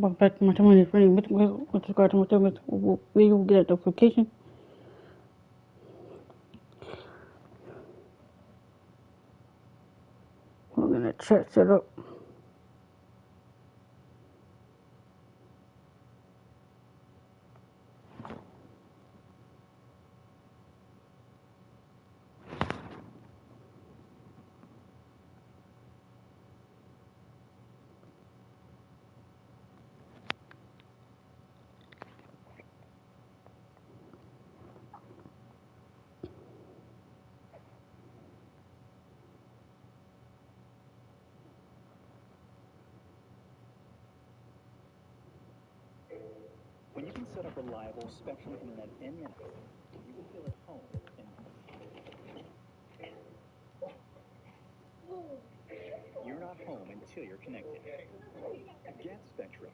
Welcome back to my channel. With regard to my channel, we will get a notification. We're gonna chat set up. When you can set up reliable Spectrum internet in minutes, you will feel at home You're not home until you're connected. Get Spectrum.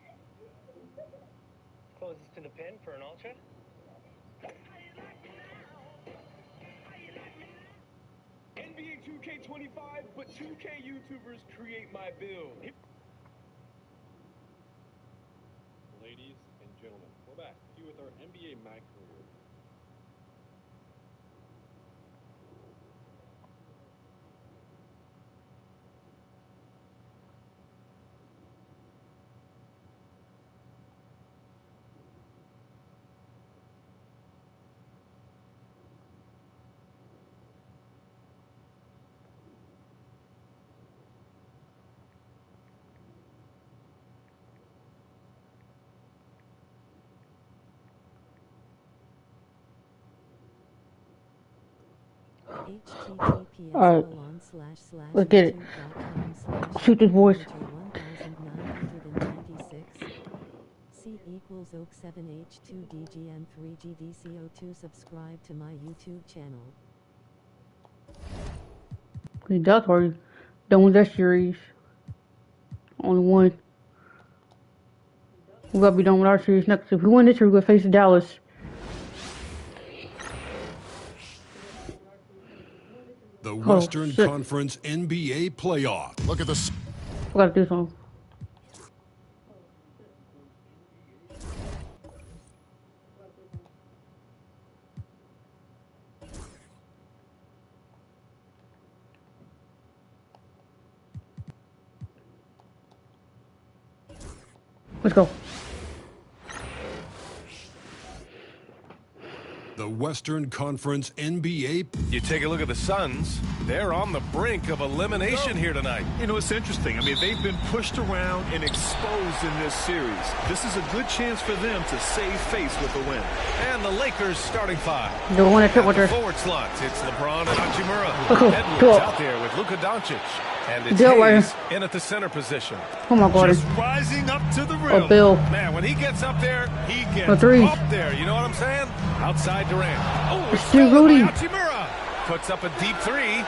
Closest to the pin for an ultra. NBA2k25, but 2K YouTubers create my build. Ladies and gentlemen, we're back here with our NBA Mac career. Alright, let's get it. Shoot this voice. C equals Oak7H2DGN3GDCO2. Subscribe to my YouTube channel. That's already done with that series. Only one. We gotta be done with our series next. If we win this year, we're gonna face Dallas. The Western Conference NBA playoff. Look at this. We gotta do something. Let's go. The Western Conference NBA. You take a look at the Suns. They're on the brink of elimination here tonight. You know, it's interesting. I mean, they've been pushed around and exposed in this series. This is a good chance for them to save face with a win. And the Lakers starting five. The one that At the forward slots, it's LeBron and Hachimura. Edwards out there with Luka Doncic. And it's Hayes in at the center position. Oh my God. Just rising up to the rim. Oh, Bill. Man, when he gets up there, he gets up there. You know what I'm saying? Outside Durant. Oh, it's still Rudy. Hachimura puts up a deep three.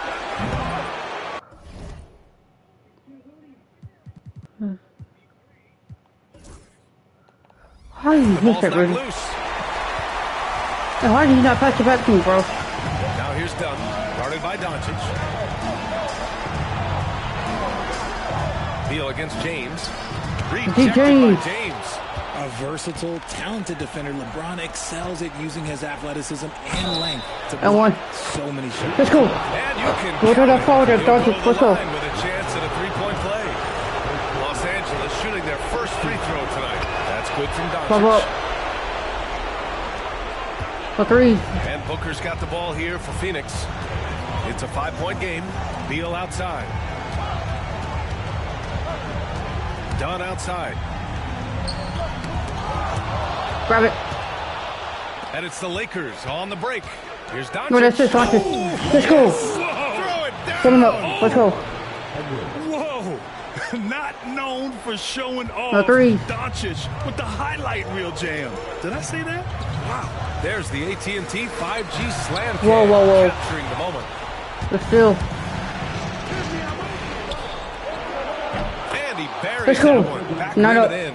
How did you miss that, Rudy? Why did you not pass it back to me, bro? Now here's Dunn, guarded by Doncic. Beal against James. Rejected by James. A versatile, talented defender, LeBron excels at using his athleticism and length to block so many shots. Let's go. And you can go to that forward, Doncic. Let's go. With a chance at a three-point play. Los Angeles shooting their first free throw tonight. That's good from Doncic. For three. And Booker's got the ball here for Phoenix. It's a 5-point game. Beal outside. Dunn outside. Grab it. And it's the Lakers on the break. Here's Doncic. No, that's it, Doncic. Let's go. Throw it down. Put him up. Let's go. Whoa. Not known for showing off. Doncic with the highlight reel jam. Did I say that? Wow. There's the AT&T 5G slam cam. Whoa. Capturing the moment. But still. And he buries Let's go. that one. Back it in.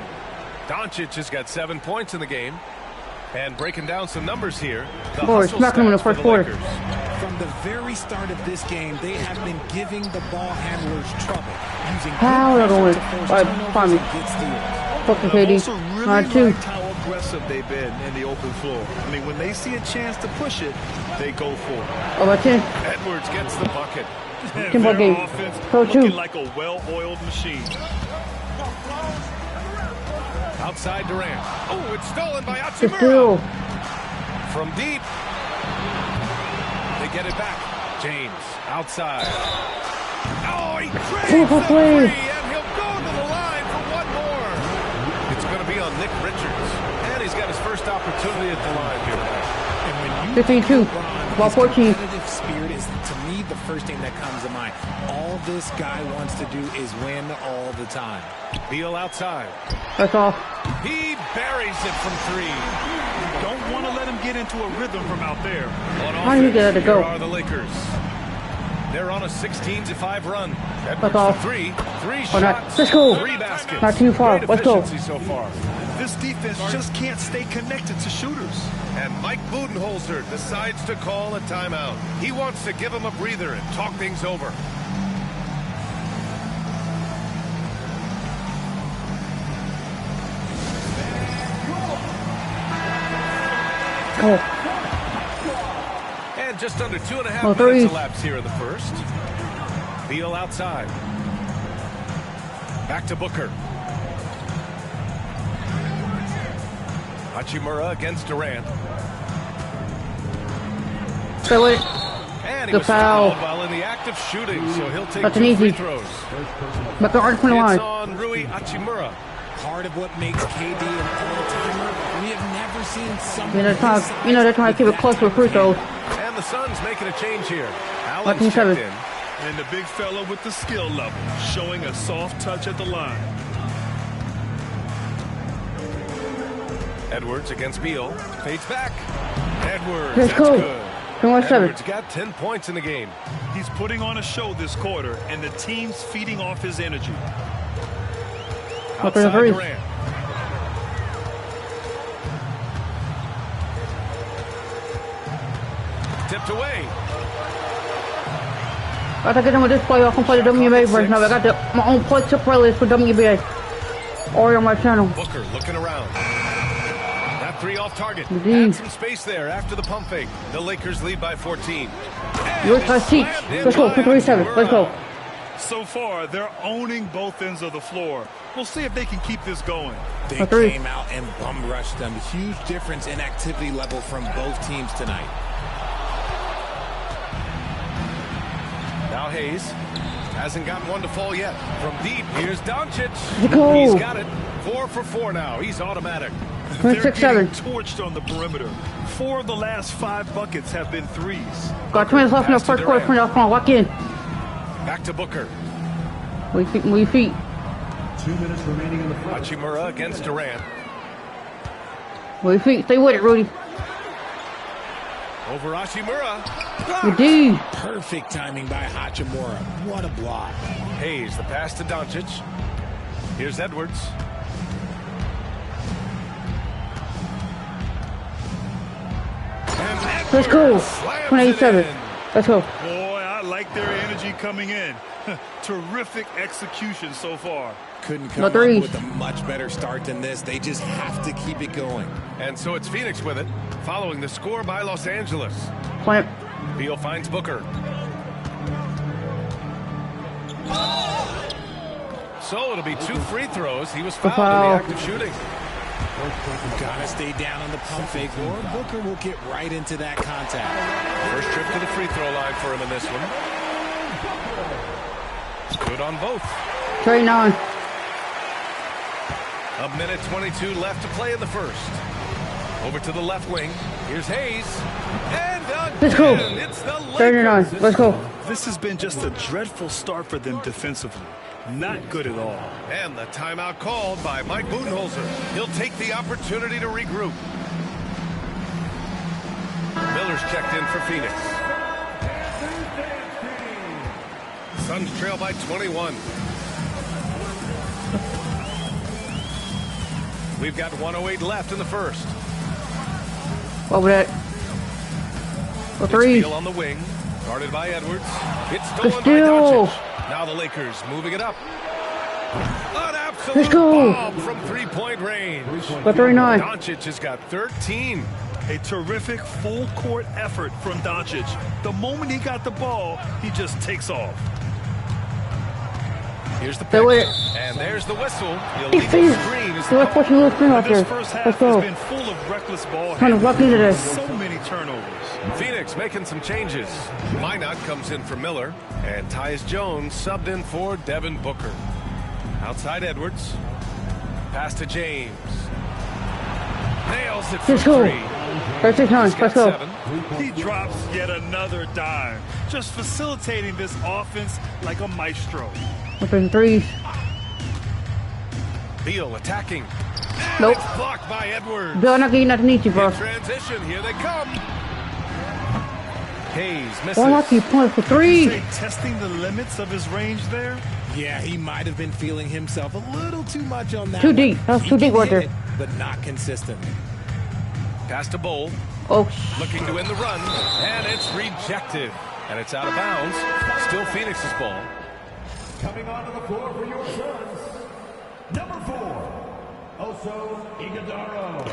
Doncic has got 7 points in the game. And breaking down some numbers here. Boy, smacking him in the first quarter. From the very start of this game, they have been giving the ball handlers trouble, using how good pressure to to force turnovers and get steals. Fucking I KD. also really liked how aggressive they've been in the open floor. I mean, when they see a chance to push it, they go for it. Over 10. Edwards gets the bucket. Kimbo game. Pro 2. Looking like a well-oiled machine. Outside Durant. Oh, it's stolen by It's Hachimura. still. From deep. They get it back. James outside. Oh, he drains the three, and he'll go to the line for one more. It's going to be on Nick Richards, and he's got his first opportunity at the line here. And when you 15-2. Ball 14. competitive spirit is, to me, the first thing that comes to mind. All this guy wants to do is win all the time. Beal outside. That's all. He buries it from three. Don't want to let him get into a rhythm from out there. How do you get it to go? Here are the Lakers. They're on a 16-5 run. That's all. Three Oh, not. shots, Let's go. 3 baskets. Not too far. Great Let's go. efficiency so far. This defense just can't stay connected to shooters. And Mike Budenholzer decides to call a timeout. He wants to give him a breather and talk things over. Oh. And just under 2.5 Oh, minutes three. elapsed here in the first. Beal outside. Back to Booker. Hachimura against Durant. Stay with it. And he Good was foul. fouled while in the act of shooting, so he'll take That's an 2 free easy. throws. But the arc from the It's line. on Rui Hachimura. Part of what makes KD an all-timer, we have never seen someone They're trying to keep it close with free throws. And the Suns making a change here. Allen's 14-7. checked in. And the big fella with the skill level, showing a soft touch at the line. Edwards against Beal. Fades back. Edwards, Let's that's go. good. 21-7. Edwards got 10 points in the game. He's putting on a show this quarter, and the team's feeding off his energy. Outside Outside Durant. Durant. Tipped away. I gotta get in with this playoff and play the WNBA version of it. I got my own playlist for WNBA. Or on my channel. Booker looking around. That three off target. Indeed. Had some space there after the pump fake. The Lakers lead by 14. Yours by 6. Let's go. 3-7. Let's go. So far, they're owning both ends of the floor. We'll see if they can keep this going. They Three. came out and bum rushed them. Huge difference in activity level from both teams tonight. Now Hayes hasn't gotten one to fall yet. From deep, here's Doncic. Let's go. He's got it. 4 for 4 now. He's automatic. They're 26-7. getting torched on the perimeter. 4 of the last 5 buckets have been threes. Got 20 minutes left in the Pass to first quarter. Durant. 20 off on. Lock in. Back to Booker. We feet. Hachimura against Durant. We feet. Stay with it, Rudy. Over Hachimura. Indeed. Perfect timing by Hachimura. What a block. Hayes, the pass to Doncic. Here's Edwards. And Edwards Let's go. slams it 27. in. Let's go. Boy, I like their energy coming in. Terrific execution so far. Couldn't come No up threes. with a much better start than this. They just have to keep it going. And so it's Phoenix with it, following the score by Los Angeles. Plant. Beal finds Booker. So it'll be 2 free throws. He was fouled in the act of shooting. Gotta stay down on the pump fake, or Booker will get right into that contact. First trip to the free throw line for him in this one. Good on both. Trade 9. A minute 22 left to play in the first. Over to the left wing. Here's Hayes. And Let's go. again, it's the 39. Lakers. Let's go. This has been just a dreadful start for them defensively. Not good at all. And the timeout called by Mike Budenholzer. He'll take the opportunity to regroup. Miller's checked in for Phoenix. Suns trail by 21. We've got 1:08 left in the first. What was that? For 3. Beal on the wing. Guarded by Edwards. It's stolen by Still. Doncic. Now the Lakers moving it up. An Let's absolute go. bomb from three-point range. Got 39. Doncic has got 13. A terrific full-court effort from Doncic. The moment he got the ball, he just takes off. Here's the That way. pitch. And there's the whistle. The He's illegal finished. screen is So let's watch a little screen out This there. first half Let's has go. been full of reckless ball Kind of lucky today. So many turnovers. Phoenix making some changes. Minot comes in for Miller, and Tyus Jones subbed in for Devin Booker. Outside Edwards. Pass to James. Nails it for Let's go. three. 36-9. He's got Let's go. 7. He drops yet another dime, just facilitating this offense like a maestro. Within threes. Beal attacking. And Nope. it's blocked by Edwards. Bill, I'm not getting nothing to eat you, bro. In transition, here they come. Hayes misses. Why not keep points for Say, three? testing the limits of his range there. Yeah, he might have been feeling himself a little too much on that. Too one. deep. That's He too deep can right hit there. it, but not consistently. Pass to Bowl. Oh, Looking to win the run, and it's rejected. And it's out of bounds. Still Phoenix's ball. Coming onto the floor for your Suns, number 4, also Iguodala.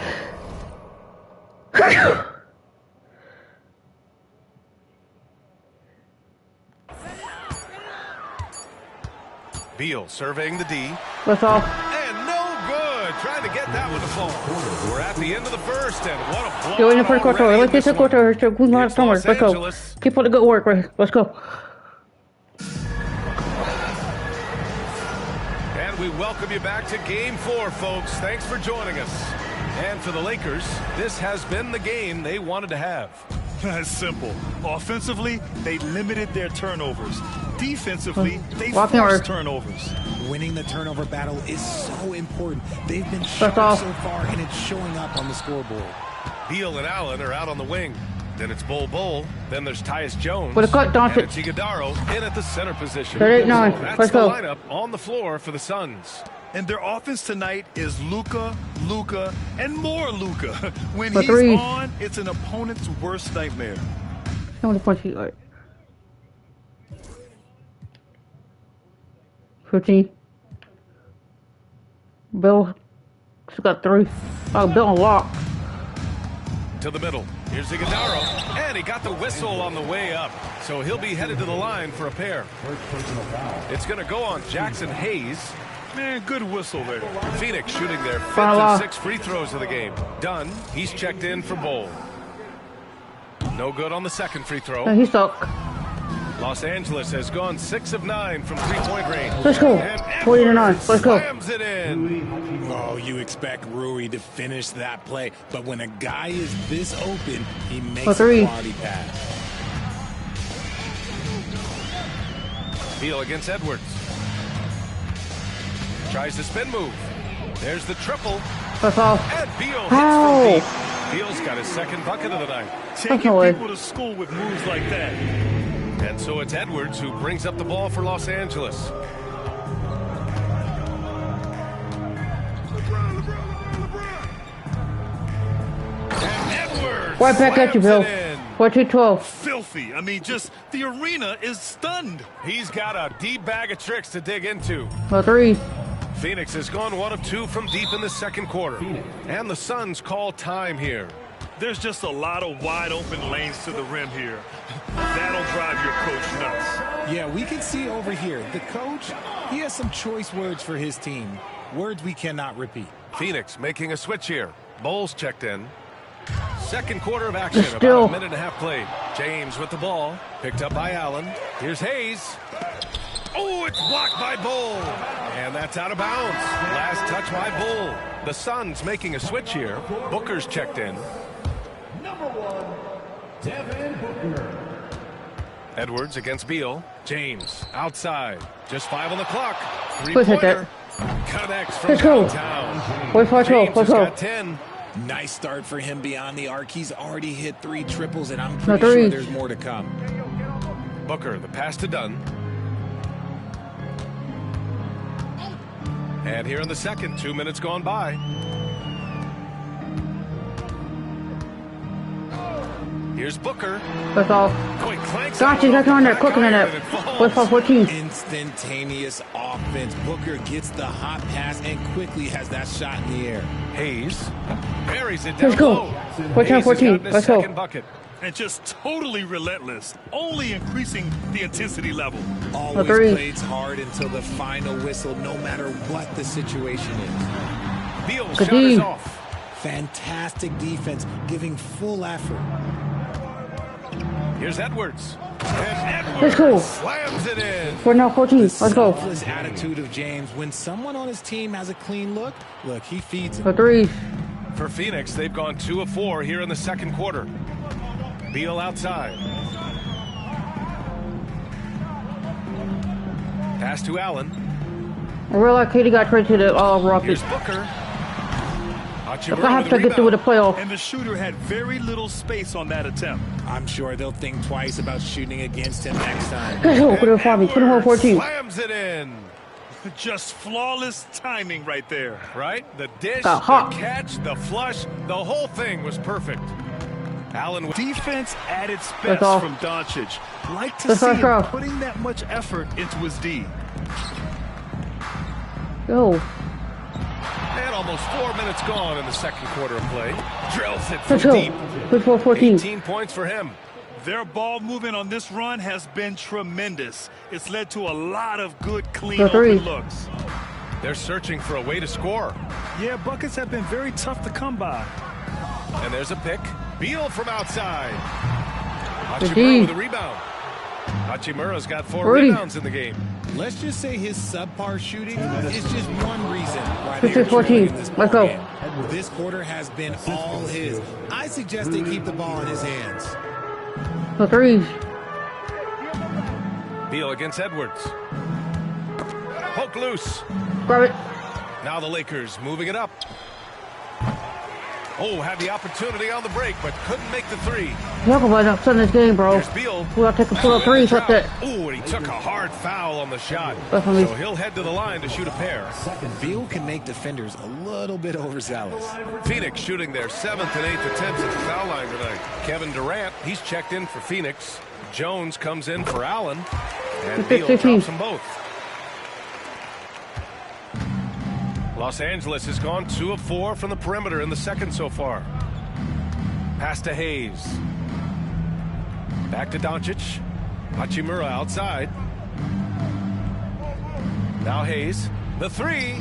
Beal surveying the D. that's all. And no good. Trying to get that one to fall. We're at the end of the first, and what a blow. Go in the first quarter. Let's get the quarter. We're going to have It's summer. Los Let's go. Angeles. Keep up the good work, right? Let's go. And we welcome you back to Game 4, folks. Thanks for joining us. And for the Lakers, this has been the game they wanted to have. That's simple. Offensively, they limited their turnovers. Defensively, they Walking forced over. turnovers. Winning the turnover battle is so important. They've been That's sharp all. so far, and it's showing up on the scoreboard. Beal and Allen are out on the wing. Then it's Bull. Then there's Tyus Jones. With a cut, Doncic. And it's Iguodala in at the center position. 38-9. So that's Let's the go. lineup on the floor for the Suns. And their offense tonight is Luka, and more Luka. When For he's three. on, it's an opponent's worst nightmare. How many points you got? 15. Bill just got 3. Oh, Bill unlocked. To the middle. Here's Iguodala. And he got the whistle on the way up. So he'll be headed to the line for a pair. It's going to go on Jackson Hayes. Man, good whistle there. Phoenix shooting their 5th Foul. and 6th free throws of the game. Done. He's checked in for Bowl. No good on the second free throw. And he suck. Los Angeles has gone 6 of 9 from three-point range. Let's go. And 40-9. Edwards Let's go. slams it in. Oh, you expect Rui to finish that play, but when a guy is this open, he makes a three. quality pass. Beal against Edwards. Tries the spin move. There's the triple. That's all. And Beal hits How? from deep. Beal's got his second bucket of the night. Taking no way. people to school with moves like that. And so it's Edwards who brings up the ball for Los Angeles. And Edwards Right back at you, Bill. slams it in. 42-12. Filthy. I mean, just the arena is stunned. He's got a deep bag of tricks to dig into. For 3. Phoenix has gone 1 of 2 from deep in the second quarter. And the Suns call time here. There's just a lot of wide open lanes to the rim here. That'll drive your coach nuts. Yeah, we can see over here, the coach, he has some choice words for his team. Words we cannot repeat. Phoenix making a switch here. Bowles checked in. Second quarter of action, Still. about a minute and a half played. James with the ball, picked up by Allen. Here's Hayes. Oh, it's blocked by Bull. And that's out of bounds. Last touch by Bull. The Suns making a switch here. Booker's checked in. Number 1, Devin Booker. Edwards against Beal. James outside. Just 5 on the clock. Quick hit Three-pointer. Connects from Let's go. downtown. 45-12. James Let's has go. got 10. Nice start for him beyond the arc. He's already hit 3 triples, and I'm No pretty sure threes. there's more to come. Booker, the pass to Dunn. And here in the second, 2 minutes gone by. Here's Booker. That's all. Quick clanks. Gotcha, that's on there, cooking in it. What's 14? Instantaneous offense. Booker gets the hot pass and quickly has that shot in the air. Hayes buries it down Let's go. low. 14. Let's go. Bucket. And just totally relentless, only increasing the intensity level. Always plays hard until the final whistle, no matter what the situation is. Beal shot is off. Fantastic defense, giving full effort. Here's Edwards. And Edwards Let's go. slams it in. We're now 14. Let's go. The selfless attitude of James. When someone on his team has a clean look, he feeds For it. 3. For Phoenix, they've gone 2 of 4 here in the second quarter. Beal outside. Pass to Allen. I realize Katie got traded to the Rockets. Here's Booker. If I have to get through the playoff. And the shooter had very little space on that attempt. I'm sure they'll think twice about shooting against him next time. Let's go. Put it 5. Put it 14. Slams it in. Just flawless timing right there. Right? The dish, The the hop. catch, the flush, the whole thing was perfect. Allen with Defense at its That's best all. from Doncic. Like to That's see our him foul. putting that much effort into his D. Go. and almost 4 minutes gone in the second quarter of play. Drills it Let's from go. deep. Good for 14. 18 points for him. Their ball movement on this run has been tremendous. It's led to a lot of good, clean, The three. open looks. They're searching for a way to score. Yeah, buckets have been very tough to come by. And there's a pick. Beal from outside. D. Hachimura with a rebound. Hachimura's got 4 Rudy. rebounds in the game. Let's just say his subpar shooting is just one reason why they're 15-14. trailing this Let's go. ballgame. This quarter has been all his. I suggest they keep the ball in his hands. The threes. Beal against Edwards. Poke loose. Grab it. Now the Lakers moving it up. Oh, had the opportunity on the break, but couldn't make the three. Y'all can let up in this game, bro. Here's Beal. We gotta take a pull up threes like that. Oh, and he took a hard foul on the shot. Definitely. So he'll head to the line to shoot a pair. Beal can make defenders a little bit overzealous. Phoenix shooting their 7th and 8th attempts at the foul line tonight. Kevin Durant, he's checked in for Phoenix. Jones comes in for Allen. And Beal 15. drops them both. Los Angeles has gone 2 of 4 from the perimeter in the second so far. Pass to Hayes. Back to Doncic. Hachimura outside. Now Hayes. The three.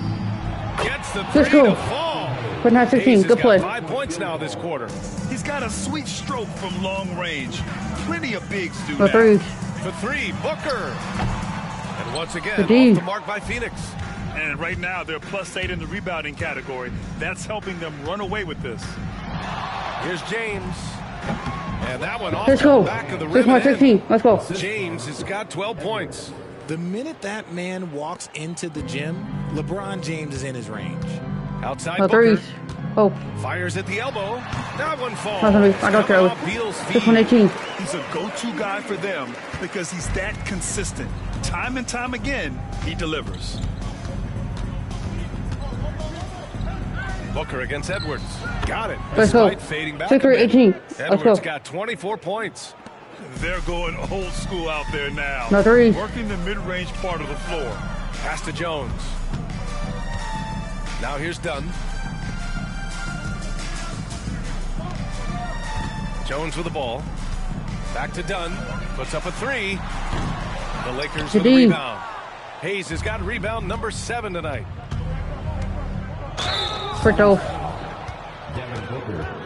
Gets the Let's three go. to fall. Put 9-16. Hayes has Good got play. 5 points now this quarter. He's got a sweet stroke from long range. Plenty of bigs do The that. threes. For 3, Booker. And once again, The D. off the mark by Phoenix. And right now, they're +8 in the rebounding category. That's helping them run away with this. Here's James. And that one off Let's the go. back of the 6 rim. more and in. 16. Let's go. James has got 12 points. The minute that man walks into the gym, LeBron James is in his range. Outside The Booker. threes. Oh, Fires at the elbow. That one falls. I don't care. Coming off Beal's 6 feet. 18. He's a go-to guy for them because he's that consistent. Time and time again, he delivers. Booker against Edwards. Got it. Let's go. Despite fading back 6 a bit. 18. Let's Edwards go. got 24 points. They're going old school out there now. No threes. Working the mid-range part of the floor. Pass to Jones. Now here's Dunn. Jones with the ball. Back to Dunn. Puts up a 3. The Lakers with a D. rebound. Hayes has got rebound number 7 tonight. Frito.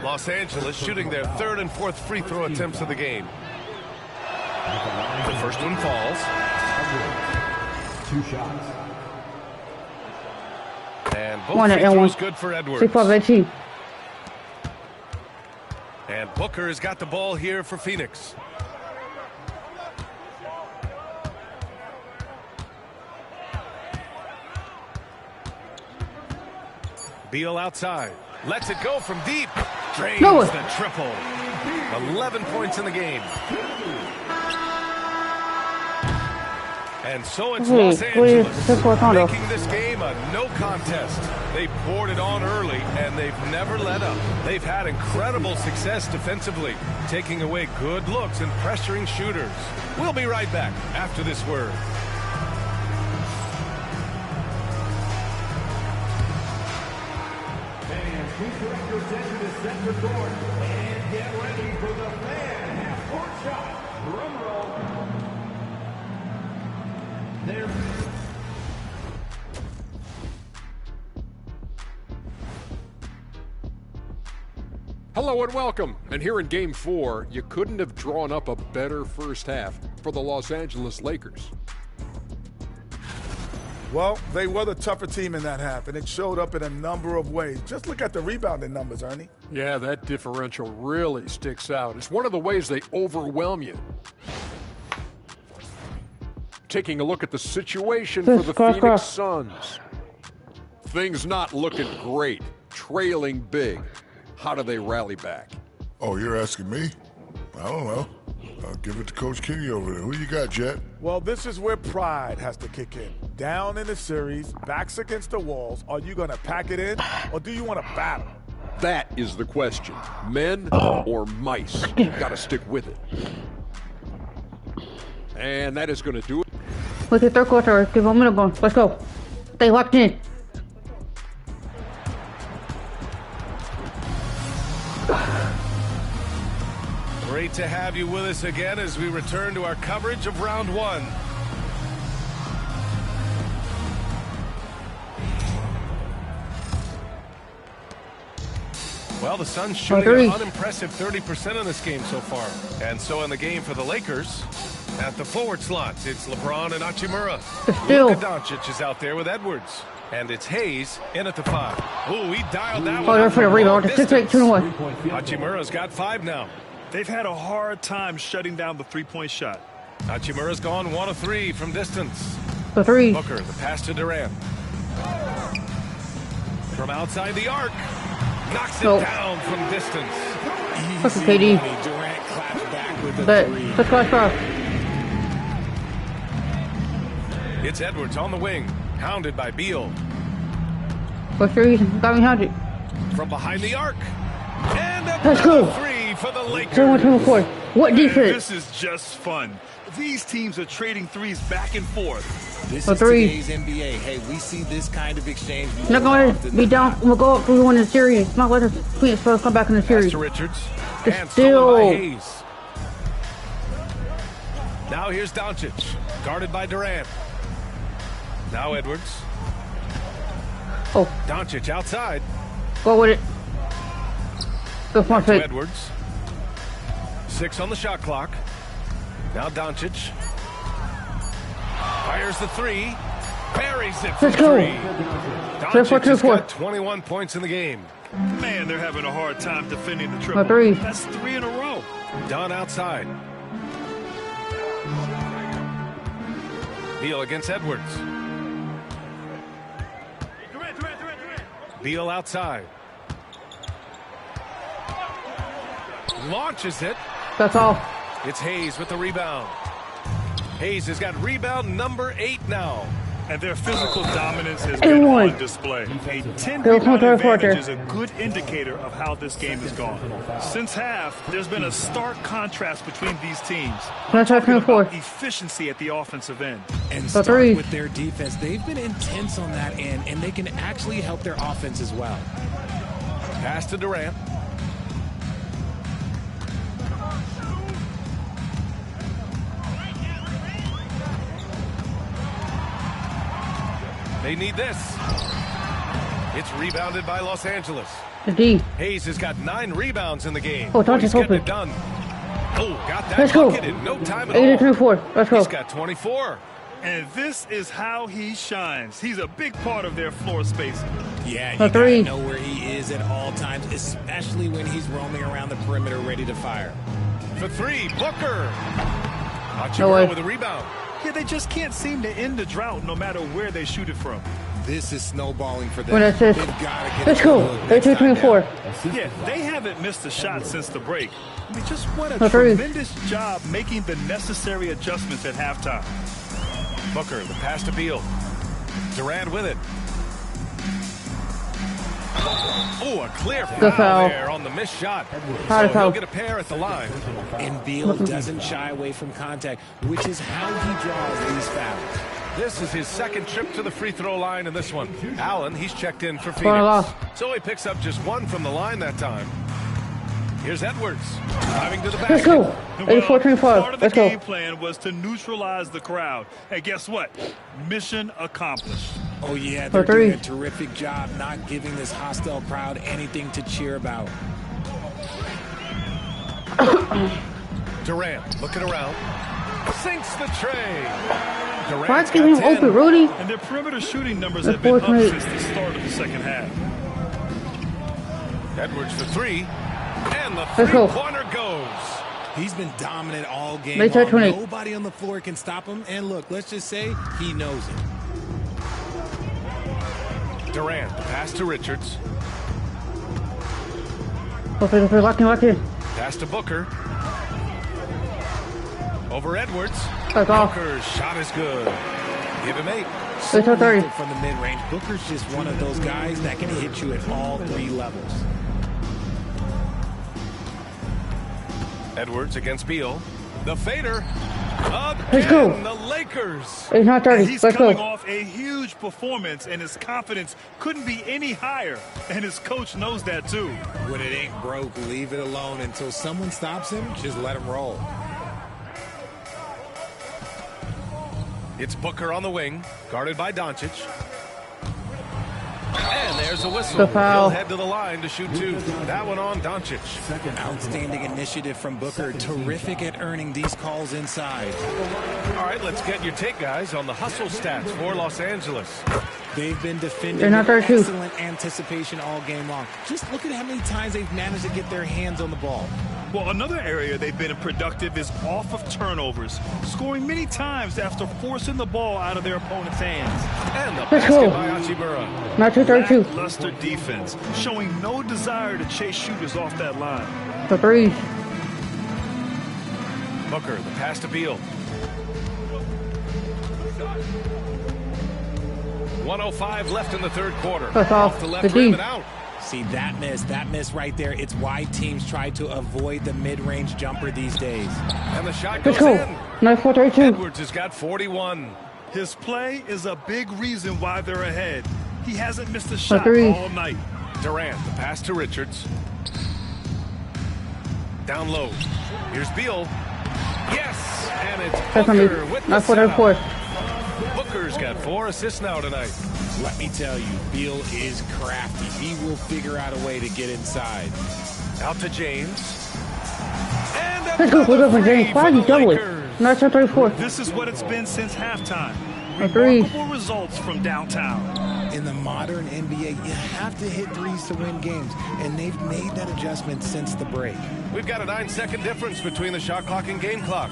Los Angeles shooting their 3rd and 4th free throw attempts of the game. The first one falls. 2 shots. And both One free and throws one. good for Edwards. 6 18. And Booker has got the ball here for Phoenix. Beal outside. Lets it go from deep. Drains No. the triple. 11 points in the game. And so it's Los Angeles Angeles making this game a no contest. They poured it on early, and they've never let up. They've had incredible success defensively, taking away good looks and pressuring shooters. We'll be right back after this word. Fans, please direct your attention to center court and get ready for the fan half-court shot. Drum roll. There. Hello and welcome. And here in Game 4, you couldn't have drawn up a better first half for the Los Angeles Lakers. Well, they were the tougher team in that half, and it showed up in a number of ways. Just look at the rebounding numbers, Ernie. Yeah, that differential really sticks out. It's one of the ways they overwhelm you. Taking a look at the situation for the Phoenix Suns. Things not looking great, trailing big. How do they rally back? Oh, you're asking me? I don't know. I'll give it to Coach Kenny over there. Who you got, Jet? Well, this is where pride has to kick in. Down in the series, backs against the walls. Are you going to pack it in, or do you want to battle? That is the question. Men or mice? You've got to stick with it. And that is going to do it. With the third quarter, give 1 minute going. Let's go. Stay locked in. Great to have you with us again as we return to our coverage of round one. Well, the Suns shooting an unimpressive 30% in this game so far. And so in the game for the Lakers, at the forward slots, it's LeBron and Hachimura. Luka Doncic is out there with Edwards. And it's Hayes in at the 5. Ooh, he dialed that one. Oh, for the rebound. 6-8-2-1. Hachimura's got 5 now. They've had a hard time shutting down the three-point shot. Hachimura's gone 1 of 3 from distance. The 3. Booker, the pass to Durant. From outside the arc. Knocks it down from distance. Easy KD. money. Durant claps back with the 3. It's Edwards on the wing. Hounded by Beal. What's your reason? Got me hounded. From behind the arc. And Let's go. 3 for the Lakers. 2-1-2-4. What defense? This is just fun. These teams are trading threes back and forth. This is today's NBA. Hey, we see this kind of exchange. Not going to be down. We'll go up 3-1 in the series. Not let us Phoenix come back in the series. Pass to Richards. And still. by Hayes. Now here's Doncic. Guarded by Durant. Now Edwards. Oh. Doncic outside. Go with it. Go for it. Edwards. 6 on the shot clock. Now Doncic. Fires the 3. Buries it for 3. Doncic has got 21 points in the game. Man, they're having a hard time defending the triple. 3. That's 3 in a row. Dunn outside. Beal against Edwards. Beal outside. Launches it. That's all. It's Hayes with the rebound. Hayes has got rebound number 8 now. And their physical dominance has been on display. A 10-rebound advantage is a good indicator of how this game has gone. Since half, there's been a stark contrast between these teams. Talking about efficiency at the offensive end. And start with their defense. They've been intense on that end, and they can actually help their offense as well. Pass to Durant. They need this. It's rebounded by Los Angeles. The D. Hayes has got 9 rebounds in the game. Oh, Doncic getting open. it done. Oh, got that Let's go. bucket in no time at 8-3-4. all. Let's go. He's got 24. And this is how he shines. He's a big part of their floor space. Yeah, you gotta know where he is at all times, especially when he's roaming around the perimeter ready to fire. For 3, Booker. Hachimura with a rebound. Yeah, they just can't seem to end the drought no matter where they shoot it from. This is snowballing for them. What is this? Let's go. 8-2-3-4. Yeah, they haven't missed a shot since the break. I mean, just what a tremendous job making the necessary adjustments at halftime. Booker, the pass to Beal. Durant with it. Oh, a clear foul there on the missed shot. So he'll get a pair at the line. And Beal doesn't shy away from contact, which is how he draws these fouls. This is his second trip to the free throw line in this one. Allen, he's checked in for Phoenix. So he picks up just one from the line that time. Here's Edwards driving to the basket. Let's go. 84-25. Part of the game plan was to neutralize the crowd. And guess what? Mission accomplished. Oh, yeah, they're doing a terrific job not giving this hostile crowd anything to cheer about. Durant looking around. Sinks the tray. Why's getting him open, Rudy? And their perimeter shooting numbers have been up since the start of the second half. Edwards for three. And the three-pointer goes. He's been dominant all game long. Nobody on the floor can stop him. And look, let's just say he knows it. Durant, the pass to Richards. Lock in. Pass to Booker. Over Edwards. Booker's shot is good. Give him 8. So from the mid-range. Booker's just one of those guys that can hit you at all 3 levels. Edwards against Beal. The fader. Let's go. The Lakers. It's not 30. He's coming off a huge performance, and his confidence couldn't be any higher. And his coach knows that too. When it ain't broke, leave it alone until someone stops him. Just let him roll. It's Booker on the wing, guarded by Doncic. And there's a whistle. He'll head to the line to shoot 2. That one on Doncic. Outstanding initiative from Booker. Terrific at earning these calls inside. All right, let's get your take, guys, on the hustle stats for Los Angeles. They've been defending with excellent anticipation all game long. Just look at how many times they've managed to get their hands on the ball. Well, another area they've been productive is off of turnovers, scoring many times after forcing the ball out of their opponent's hands. And the basket by Hachimura. Not 232. Lackluster defense, showing no desire to chase shooters off that line. For 3. Booker, the pass to Beal. 1:05 left in the third quarter. Off the left rim and out. See, that miss right there. It's why teams try to avoid the mid-range jumper these days. And the shot goes in. Nice 432. Edwards has got 41. His play is a big reason why they're ahead. He hasn't missed a shot all night. Durant, the pass to Richards. Down low. Here's Beal. Yes, and it's Booker with the setup. Booker's got 4 assists now tonight. Let me tell you, Beal is crafty. He will figure out a way to get inside. Out to James. And let's go for James. Why you double it? Nice 34. This is what it's been since halftime. Agreed. Remarkable results from downtown. In the modern NBA, you have to hit threes to win games, and they've made that adjustment since the break. We've got a 9-second difference between the shot clock and game clock.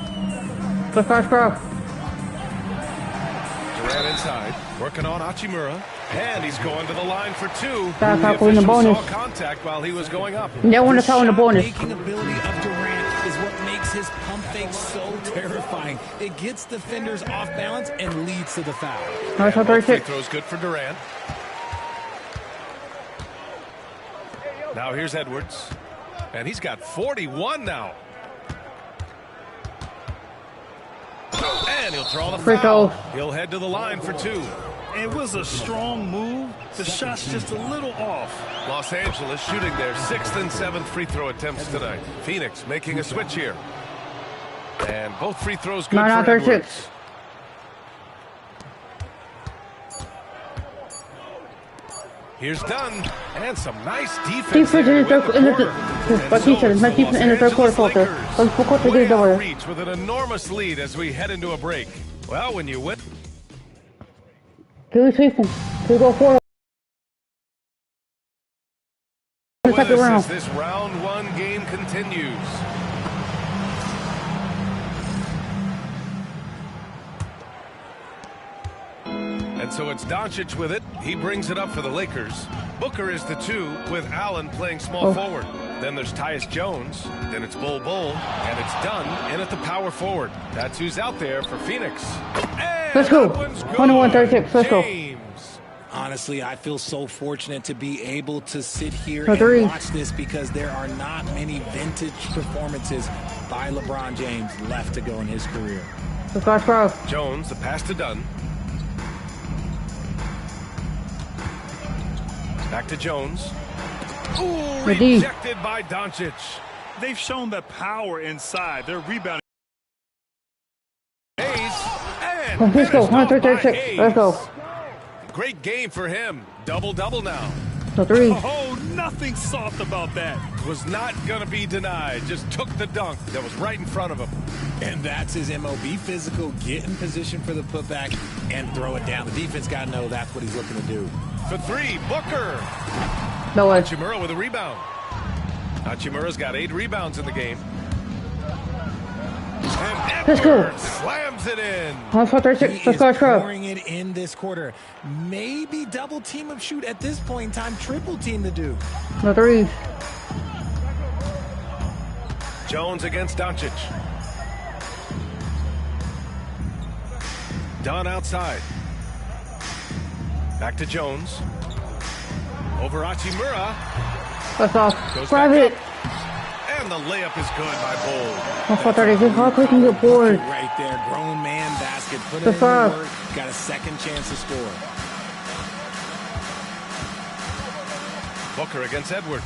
Durant inside, working on Hachimura, and he's going to the line for 2. The official saw contact while he was going up. They want to foul in the bonus. The shot-making ability of Durant is what makes his pump fake so terrifying. It gets defenders off balance and leads to the foul. Nice free throws good for Durant. Now here's Edwards, and he's got 41 now. And he'll draw the foul. He'll head to the line for 2. It was a strong move. The shot's just a little off. Los Angeles shooting their 6th and 7th free throw attempts tonight. Phoenix making a switch here. And both free throws good for Edwards. Here's Dunn, and some nice defense in the third quarter. Reach with an enormous lead as we head into a break. Well, when you win. As this round 1 game continues. And so it's Doncic with it. He brings it up for the Lakers. Booker is the 2 with Allen playing small forward. Then there's Tyus Jones. Then it's Bull, and it's Dunn in at the power forward. That's who's out there for Phoenix. And Let's go. 21-36. Let's go. Honestly, I feel so fortunate to be able to sit here For and three. watch this because there are not many vintage performances by LeBron James left to go in his career. Let's go, bro. Jones, the pass to Dunn. Back to Jones. Ooh, rejected by Doncic. They've shown the power inside. They're rebounding. Hayes. And Let's go. finished off by 136. Hayes. Let's go. Great game for him. Double-double now. So 3. Oh, nothing soft about that. Was not going to be denied. Just took the dunk that was right in front of him. And that's his MO. Be physical, get in position for the putback, and throw it down. The defense got to know that's what he's looking to do. For 3, Booker. No way. Hachimura with a rebound. Hachimura's got 8 rebounds in the game. And Let's go. Edwards slams it in. 136. He Let's go, is bro. pouring it in this quarter. Maybe double team of shoot at this point in time. Triple team to do. No 3. Jones against Doncic. Dunn outside. Back to Jones. Over Hachimura. Let's off. Goes Grab back it. up. And the layup is good by Bold. 136. How quick can get bored? Right there, grown man basket. Put it The in the five. work. Got a second chance to score. Booker against Edwards.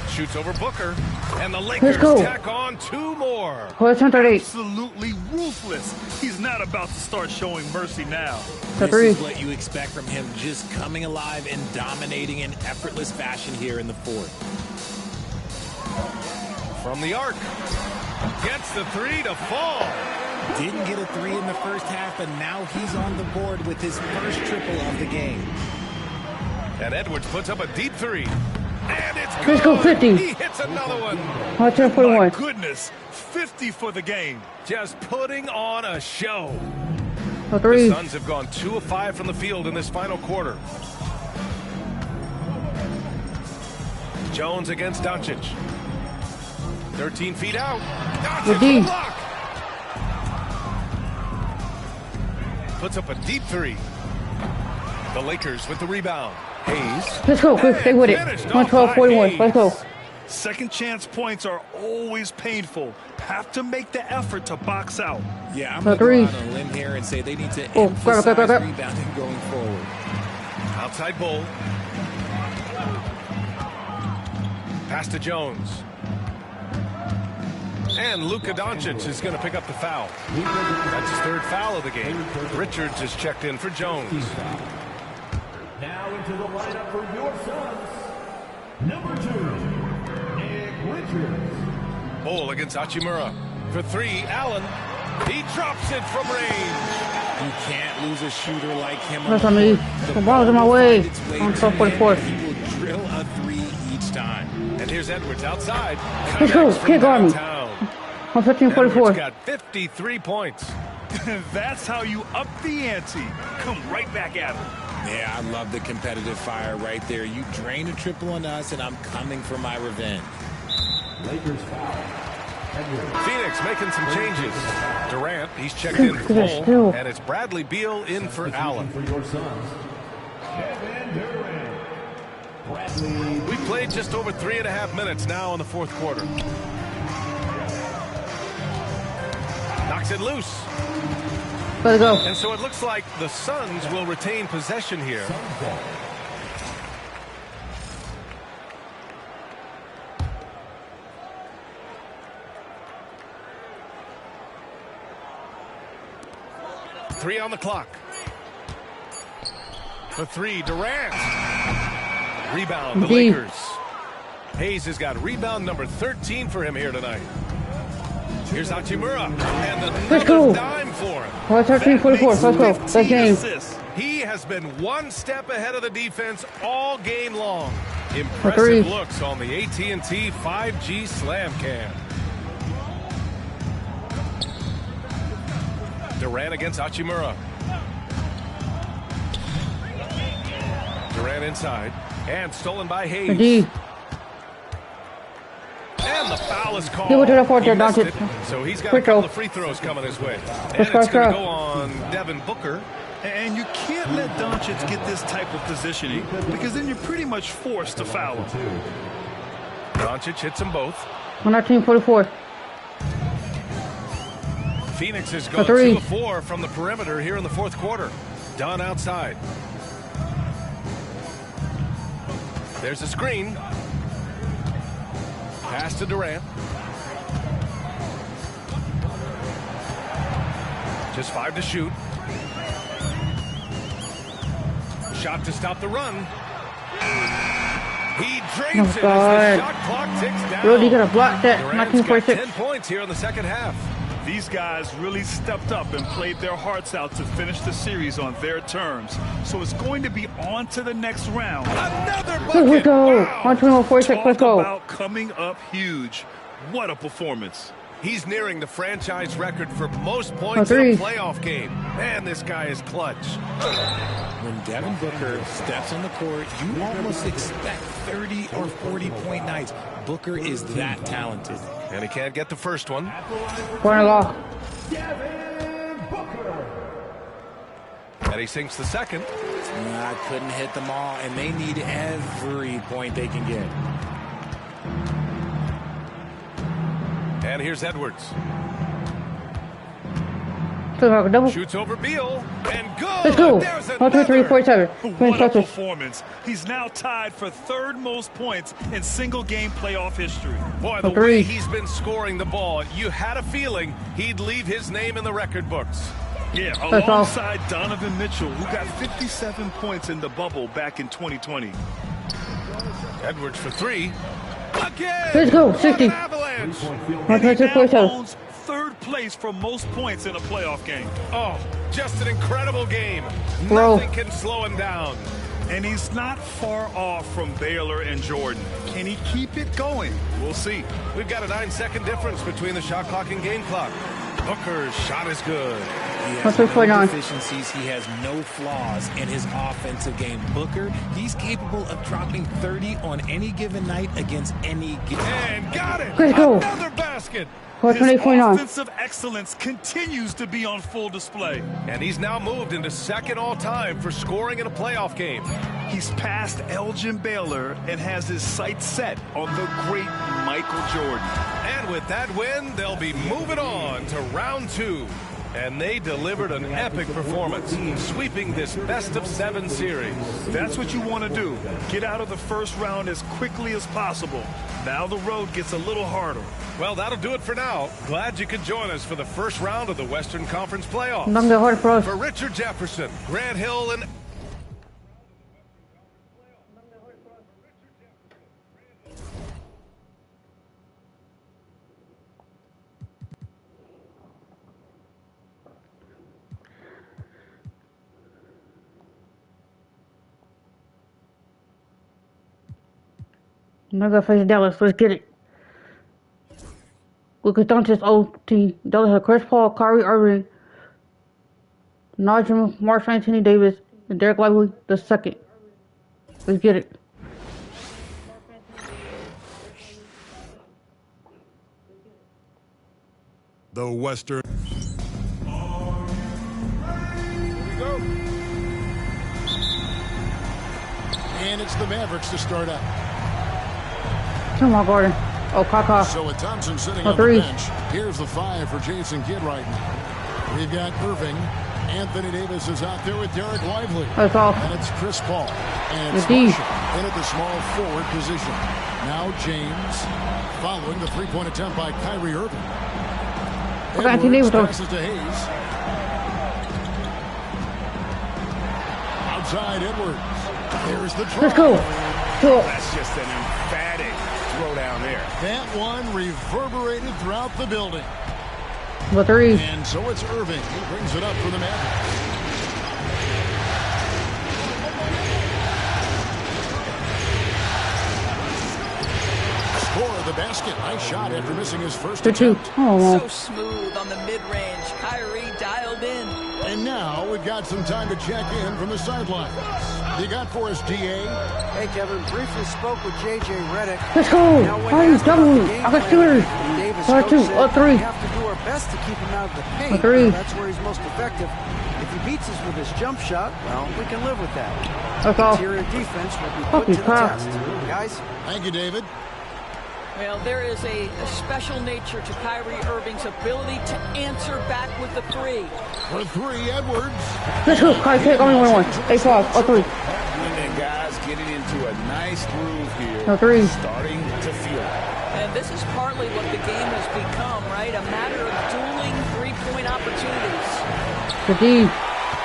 Shoots over Booker. And the Let's Lakers go. tack on 2 more. 138. Absolutely ruthless. He's not about to start showing mercy now. The This 3. is what you expect from him, just coming alive and dominating in effortless fashion here in the fourth. From the arc. Gets the 3 to fall. Didn't get a 3 in the first half, but now he's on the board with his first triple of the game. And Edwards puts up a deep 3. And it's good. Let's go, 50. He hits another one. 141. Goodness, 50 for the game. Just putting on a show. No The 3. Suns have gone 2 of 5 from the field in this final quarter. Jones against Doncic. 13 feet out. Doncic Good D. with a block. Puts up a deep 3. The Lakers with the rebound. Hayes. Let's go. Quick. Stay with it. Finished off 112-41. by Let's go. Hayes. Second chance points are always painful. Have to make the effort to box out. Yeah, I'm No going to go threes. out on a limb here and say they need to Oh, emphasize grab it. rebounding going forward. Outside Bull. Pass to Jones. And Luka Doncic is going to pick up the foul. That's his 3rd foul of the game. Richards is checked in for Jones. Now into the lineup for your Suns. Number 2, Nick Richards. Bull against Hachimura. For 3, Allen. He drops it from range. You can't lose a shooter like him. That's on me. The ball's in my way. On 12-44. He will drill a 3 each time. And here's Edwards outside. Let's go. Connects from Kick on me. downtown. 115-44. Edwards got 53 points. That's how you up the ante. Come right back at him. Yeah, I love the competitive fire right there. You drain a triple on us, and I'm coming for my revenge. Lakers foul. Phoenix making some changes. Durant, he's checked in for Good Bull. still. And it's Bradley Beal in for Allen. For your Suns, Kevin Durant. Bradley. We played just over 3.5 minutes now in the 4th quarter. Knocks it loose. Let's go. And so it looks like the Suns will retain possession here. Three on the clock. For 3, Durant. Rebound, the D. Lakers. Hayes has got rebound number 13 for him here tonight. Here's Hachimura. And Let's go. another dime for him. 113-44. Let's go. That game. He has been one step ahead of the defense all game long. three. Impressive looks on the AT&T 5G Slam Cam. Durant against Hachimura. Durant inside. And stolen by Hayes. D. And the foul is called. He went to the fourth He there, missed Doncic. it, so he's got Free a couple throw. of free throws coming his way. And Let's it's go, going to go. go on Devin Booker. And you can't let Doncic get this type of positioning because then you're pretty much forced to foul him. Doncic hits them both. 119-44. Phoenix is going three. 2 of 4 from the perimeter here in the fourth quarter. Dunn outside. There's a screen. Pass to Durant. Just 5 to shoot. Shot to stop the run. He drains it as the shot clock ticks down. Really gonna block that. Durant's got 1946. 10 points here in the second half. These guys really stepped up and played their hearts out to finish the series on their terms. So it's going to be on to the next round. Another Here we bucket. go. Wow. 121-46. Let's Talk go. about coming up huge. What a performance. He's nearing the franchise record for most points in three. a playoff game. Man, this guy is clutch. When Devin Booker steps on the court, you almost expect 30 or 40-point nights. Booker is that talented. And he can't get the first one. Corner off. Devin Booker. And he sinks the second. I couldn't hit them all, and they need every point they can get. And here's Edwards. Still have a double. Shoots over Beal. And good. Let's go. There's 123-47. What a performance. He's now tied for third most points in single-game playoff history. Boy, the way he's been scoring the ball, you had a feeling he'd leave his name in the record books. Yeah, That's all. alongside Donovan Mitchell, who got 57 points in the bubble back in 2020. Edwards for 3. Again. Let's go. 60. And he now 122-47. owns third place for most points in a playoff game. Oh, just an incredible game. Bro. Nothing can slow him down. And he's not far off from Baylor and Jordan. Can he keep it going? We'll see. We've got a 9-second difference between the shot clock and game clock. Booker's shot is good. He has no deficiencies. He has no flaws in his offensive game. Booker, he's capable of dropping 30 on any given night against any given. And got it. Let's go. Another basket. His 128-49. offensive excellence continues to be on full display. And he's now moved into second all-time for scoring in a playoff game. He's passed Elgin Baylor and has his sights set on the great Michael Jordan. And with that win, they'll be moving on to round 2. And they delivered an epic performance, sweeping this best-of-7 series. That's what you want to do. Get out of the first round as quickly as possible. Now the road gets a little harder. Well, that'll do it for now. Glad you could join us for the first round of the Western Conference playoffs. Nothing get harder for us. For Richard Jefferson, Grant Hill, and I'm not gonna face Dallas. Let's get it. Look at Doncic's old team. Dallas had Chris Paul, Kyrie Irving, Najee Marshall, Anthony Davis, and Derek Lively the second. Let's get it. The Western. Here we go. And it's the Mavericks to start out. Come on, Gordon. Oh, Kaka. So with Thompson sitting Oh, on three. the bench, here's the 5 for Jason Kidd right now. We've got Irving. Anthony Davis is out there with Derek Lively. That's all. And it's Chris Paul. And it's The D. Marshall in at the small forward position. Now James following the three-point attempt by Kyrie Irving. Okay, Anthony Edwards Davis. passes to Hayes. Outside Edwards. There's the drive. Let's go. Cool. That's just an emphatic throw down there. That one reverberated throughout the building. The 3. And so it's Irving who brings it up for the Mavericks. Score the basket. Nice shot after missing his first Good two. attempt. Oh, So smooth on the mid-range. Kyrie dialed in. And now we've got some time to check in from the sidelines. You got for us, DA? Hey, Kevin. Briefly spoke with J.J. Redick. let's go. I'm double. I got shooters. Got two. Oh, three. We have to do our best to keep him out of the paint. Three. That's where he's most effective. If he beats us with his jump shot, well, we can live with that. That's all. Interior defense will be put to the test. Guys? Thank you, David. Well, there is a special nature to Kyrie Irving's ability to answer back with the three. For three, Edwards. Let's go. Kyrie, take only one. 8-5. Oh, three. And guys getting into a nice groove here. No, three. Starting to feel it. And this is partly what the game has become, right? A matter of dueling three-point opportunities. The D.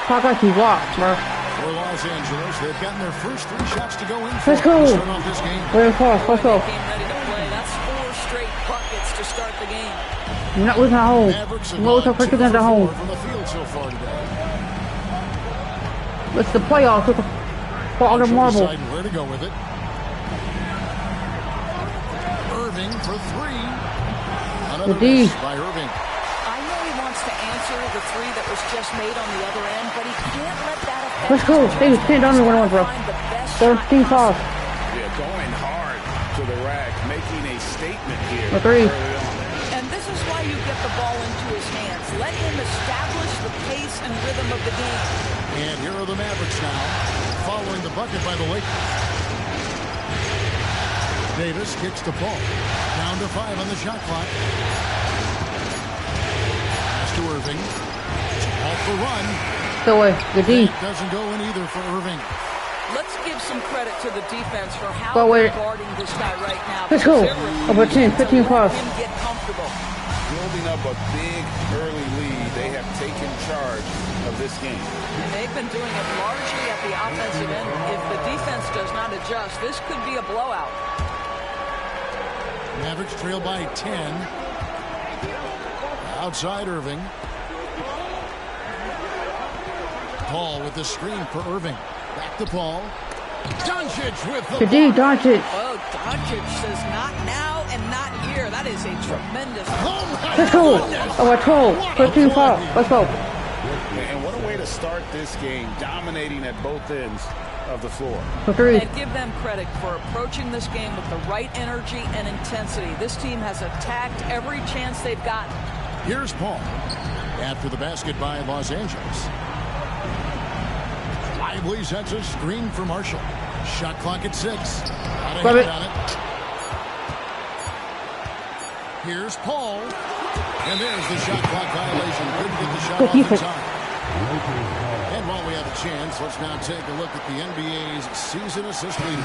Talk like he walked, bro. For Los Angeles, they've gotten their first three shots to go in. Let's go. Start off this game. Very fast. Let's go. Game ready to play. That's 4 straight buckets to start the game. You're not losing at home. Mavericks have You're losing gone 2 freaking at for 4 home. from the field so far today. It's the playoffs. It's for all the marbles. Deciding where to go with it. Irving for three. Another D. miss by Irving. I know he wants to answer the three that was just made on the other end, but he can't let that affect. Let's go. David, stand on me when I want, bro. 13-5. Yeah, going hard to the rack, making a statement here. A three. Early on. And this is why you get the ball into his hands. Let him establish the pace and rhythm of the game. And here are the Mavericks now, following the bucket by the Lakers. Davis kicks the ball. Down to 5 on the shot clock. Pass to Irving. Off the run. Go away. The D. That doesn't go in either for Irving. Let's give some credit to the defense for how Go away. they're guarding this guy right now. Let's go. Over 10, 15-5. Him get comfortable. Building up a big early lead, they have taken charge of this game. And they've been doing it largely at the offensive end. If the defense does not adjust, this could be a blowout. Mavericks trail by 10. Outside Irving. Paul with the screen for Irving. Back to Paul. Doncic with the D. Doncic. Oh, Doncic says not now and not here. That is a tremendous. Let's go. Over 12. 13-5. Let's go. And what a way to start this game, dominating at both ends of the floor. For three. And give them credit for approaching this game with the right energy and intensity. This team has attacked every chance they've gotten. Here's Paul. After the basket by Los Angeles. Lively sets a screen for Marshall. Shot clock at 6. Grab it. On it. Here's Paul. And there's the shot clock violation. Couldn't get the shot off in time. And while we have a chance, let's now take a look at the NBA's season assist leaders.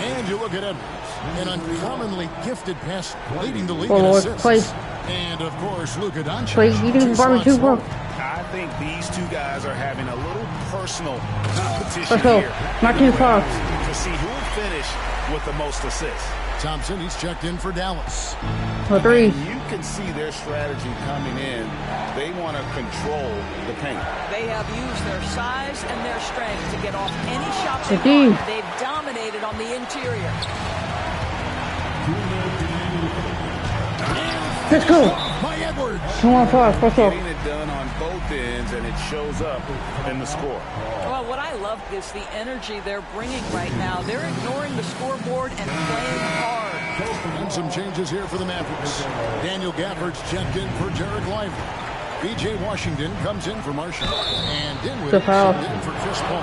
And you look at Edwards, an uncommonly gifted passer, leading the league in assists. Play. And of course, Luka Doncic. Play. You can barbecue, bro. I think these two guys are having a little personal competition Let's go. here. 19-5. To see who will finish with the most assists. Thompson, he's checked in for Dallas. For three. And you can see their strategy coming in. They want to control the paint. They have used their size and their strength to get off any shot they D. want. They've dominated on the interior. Let's go. By Edwards. 2-1-5. Let's go. Getting it done on both ends, and it shows up in the score. Well, what I love is the energy they're bringing right now. They're ignoring the scoreboard and playing hard. And some changes here for the Mavericks. Daniel Gafford's checked in for Derek Lively. B.J. Washington comes in for Marshall. And Dinwiddie subbed in for Chris Paul.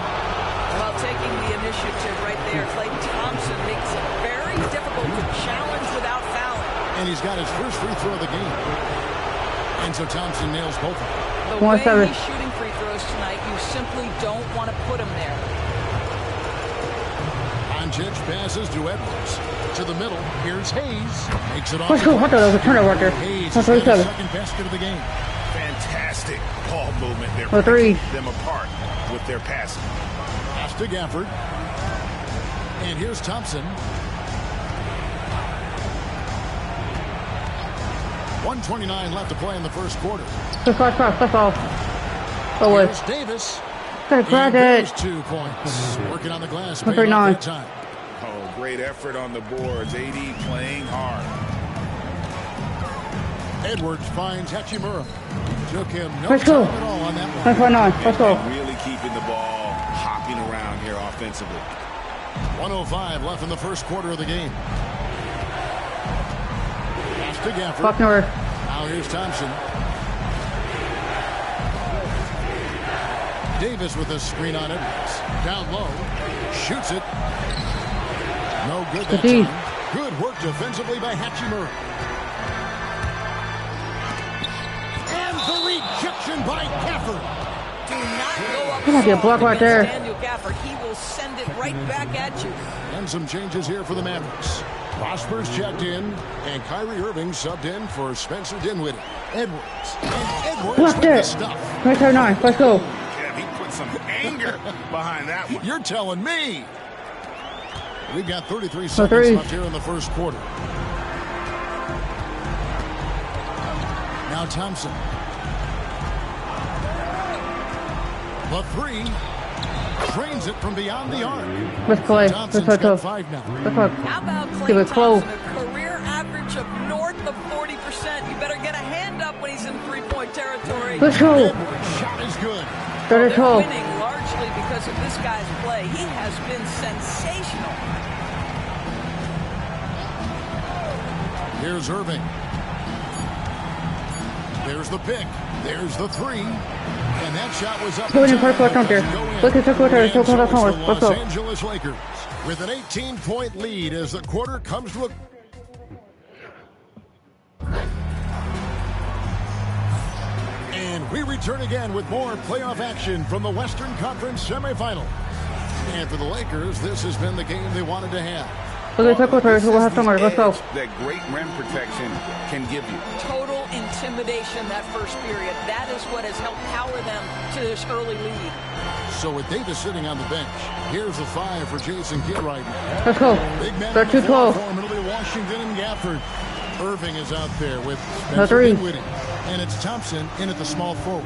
Well, taking the initiative right there, Klay Thompson makes it very difficult to challenge without fouling. And he's got his first free throw of the game. And so Thompson nails both of them. The way he's shooting free throws tonight, you simply don't want to put him there. Doncic passes to Edwards. To the middle. Here's Hayes. Makes it off. Let's go. I thought that was a turnover right there. Hayes has got his 137. second basket of the game. Fantastic ball movement. They're For three. picking them apart with their passing. Pass to Gafford. And here's Thompson. 1:29 left to play in the first quarter. That's all. Oh, wait. Here's Davis. Gotta grab it. 2 points. Working on the glass. 139. Time. Oh, great effort on the boards. AD playing hard. Edwards finds Hachimura. Took him no Let's go. time at all on that one. 9.9. Let's go. Really keeping the ball hopping around here offensively. 1:05 left in the first quarter of the game. Pass to Gafford. Buckner. Now here's Thompson. Davis with a screen on Edwards. Down low. Shoots it. No good that time. Good work defensively by Hachimura. And the rejection by Gafford. Do not go up Come on, get a block right there. Daniel Gafford. He will send it right back at you. And some changes here for the Mavericks. Prosper's checked in, and Kyrie Irving subbed in for Spencer Dinwiddie. Edwards. And Edwards Left with the it. stuff. 9.9. Let's go. Yeah, he put some anger behind that one. You're telling me. We've got 33 seconds left here in the first quarter. Now Thompson. The three. Drains it from beyond the arc. Let's play. Thompson's Let's got go. 5 now. Let's go. How about Give Klay it close. Thompson, a career average of north of 40%? You better get a hand up when he's in three-point territory. Let's go. Edwards' shot is good. They're They're winning largely because of this guy's play. He has been sensational. Here's Irving. There's the pick. There's the three. And that shot was up. Go in first quarter, don't there. Look at the quarter. Let's go. Let's Los go. Angeles Lakers with an 18-point lead as the quarter comes to a... And we return again with more playoff action from the Western Conference semifinal. And for the Lakers, this has been the game they wanted to have. Look at the quarter. We'll have somewhere. Let's go. That great rim protection can give you. Total intimidation that first period. That is what has helped power them to this early lead. So with Davis sitting on the bench, here's the 5 for Jason Kidd right now. Let's go. Big man They're on the 2-12. floor for him. It'll be Washington and Gafford. Irving is out there with No Spencer three. Dinwiddie. And it's Thompson in at the small forward.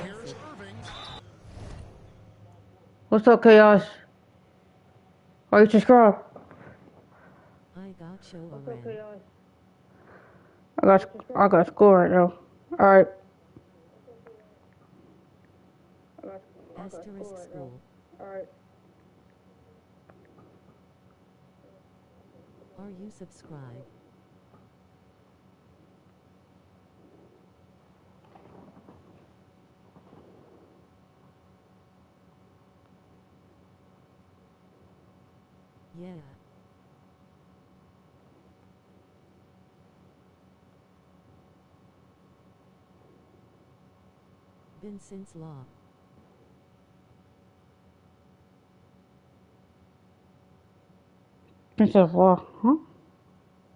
Here's Irving. What's up, Chaos? Are you subscribed? I got show around. I got school right now. Alright. Asterisk school. Alright. Are you subscribed? Yeah. Been since law. Since the law, huh?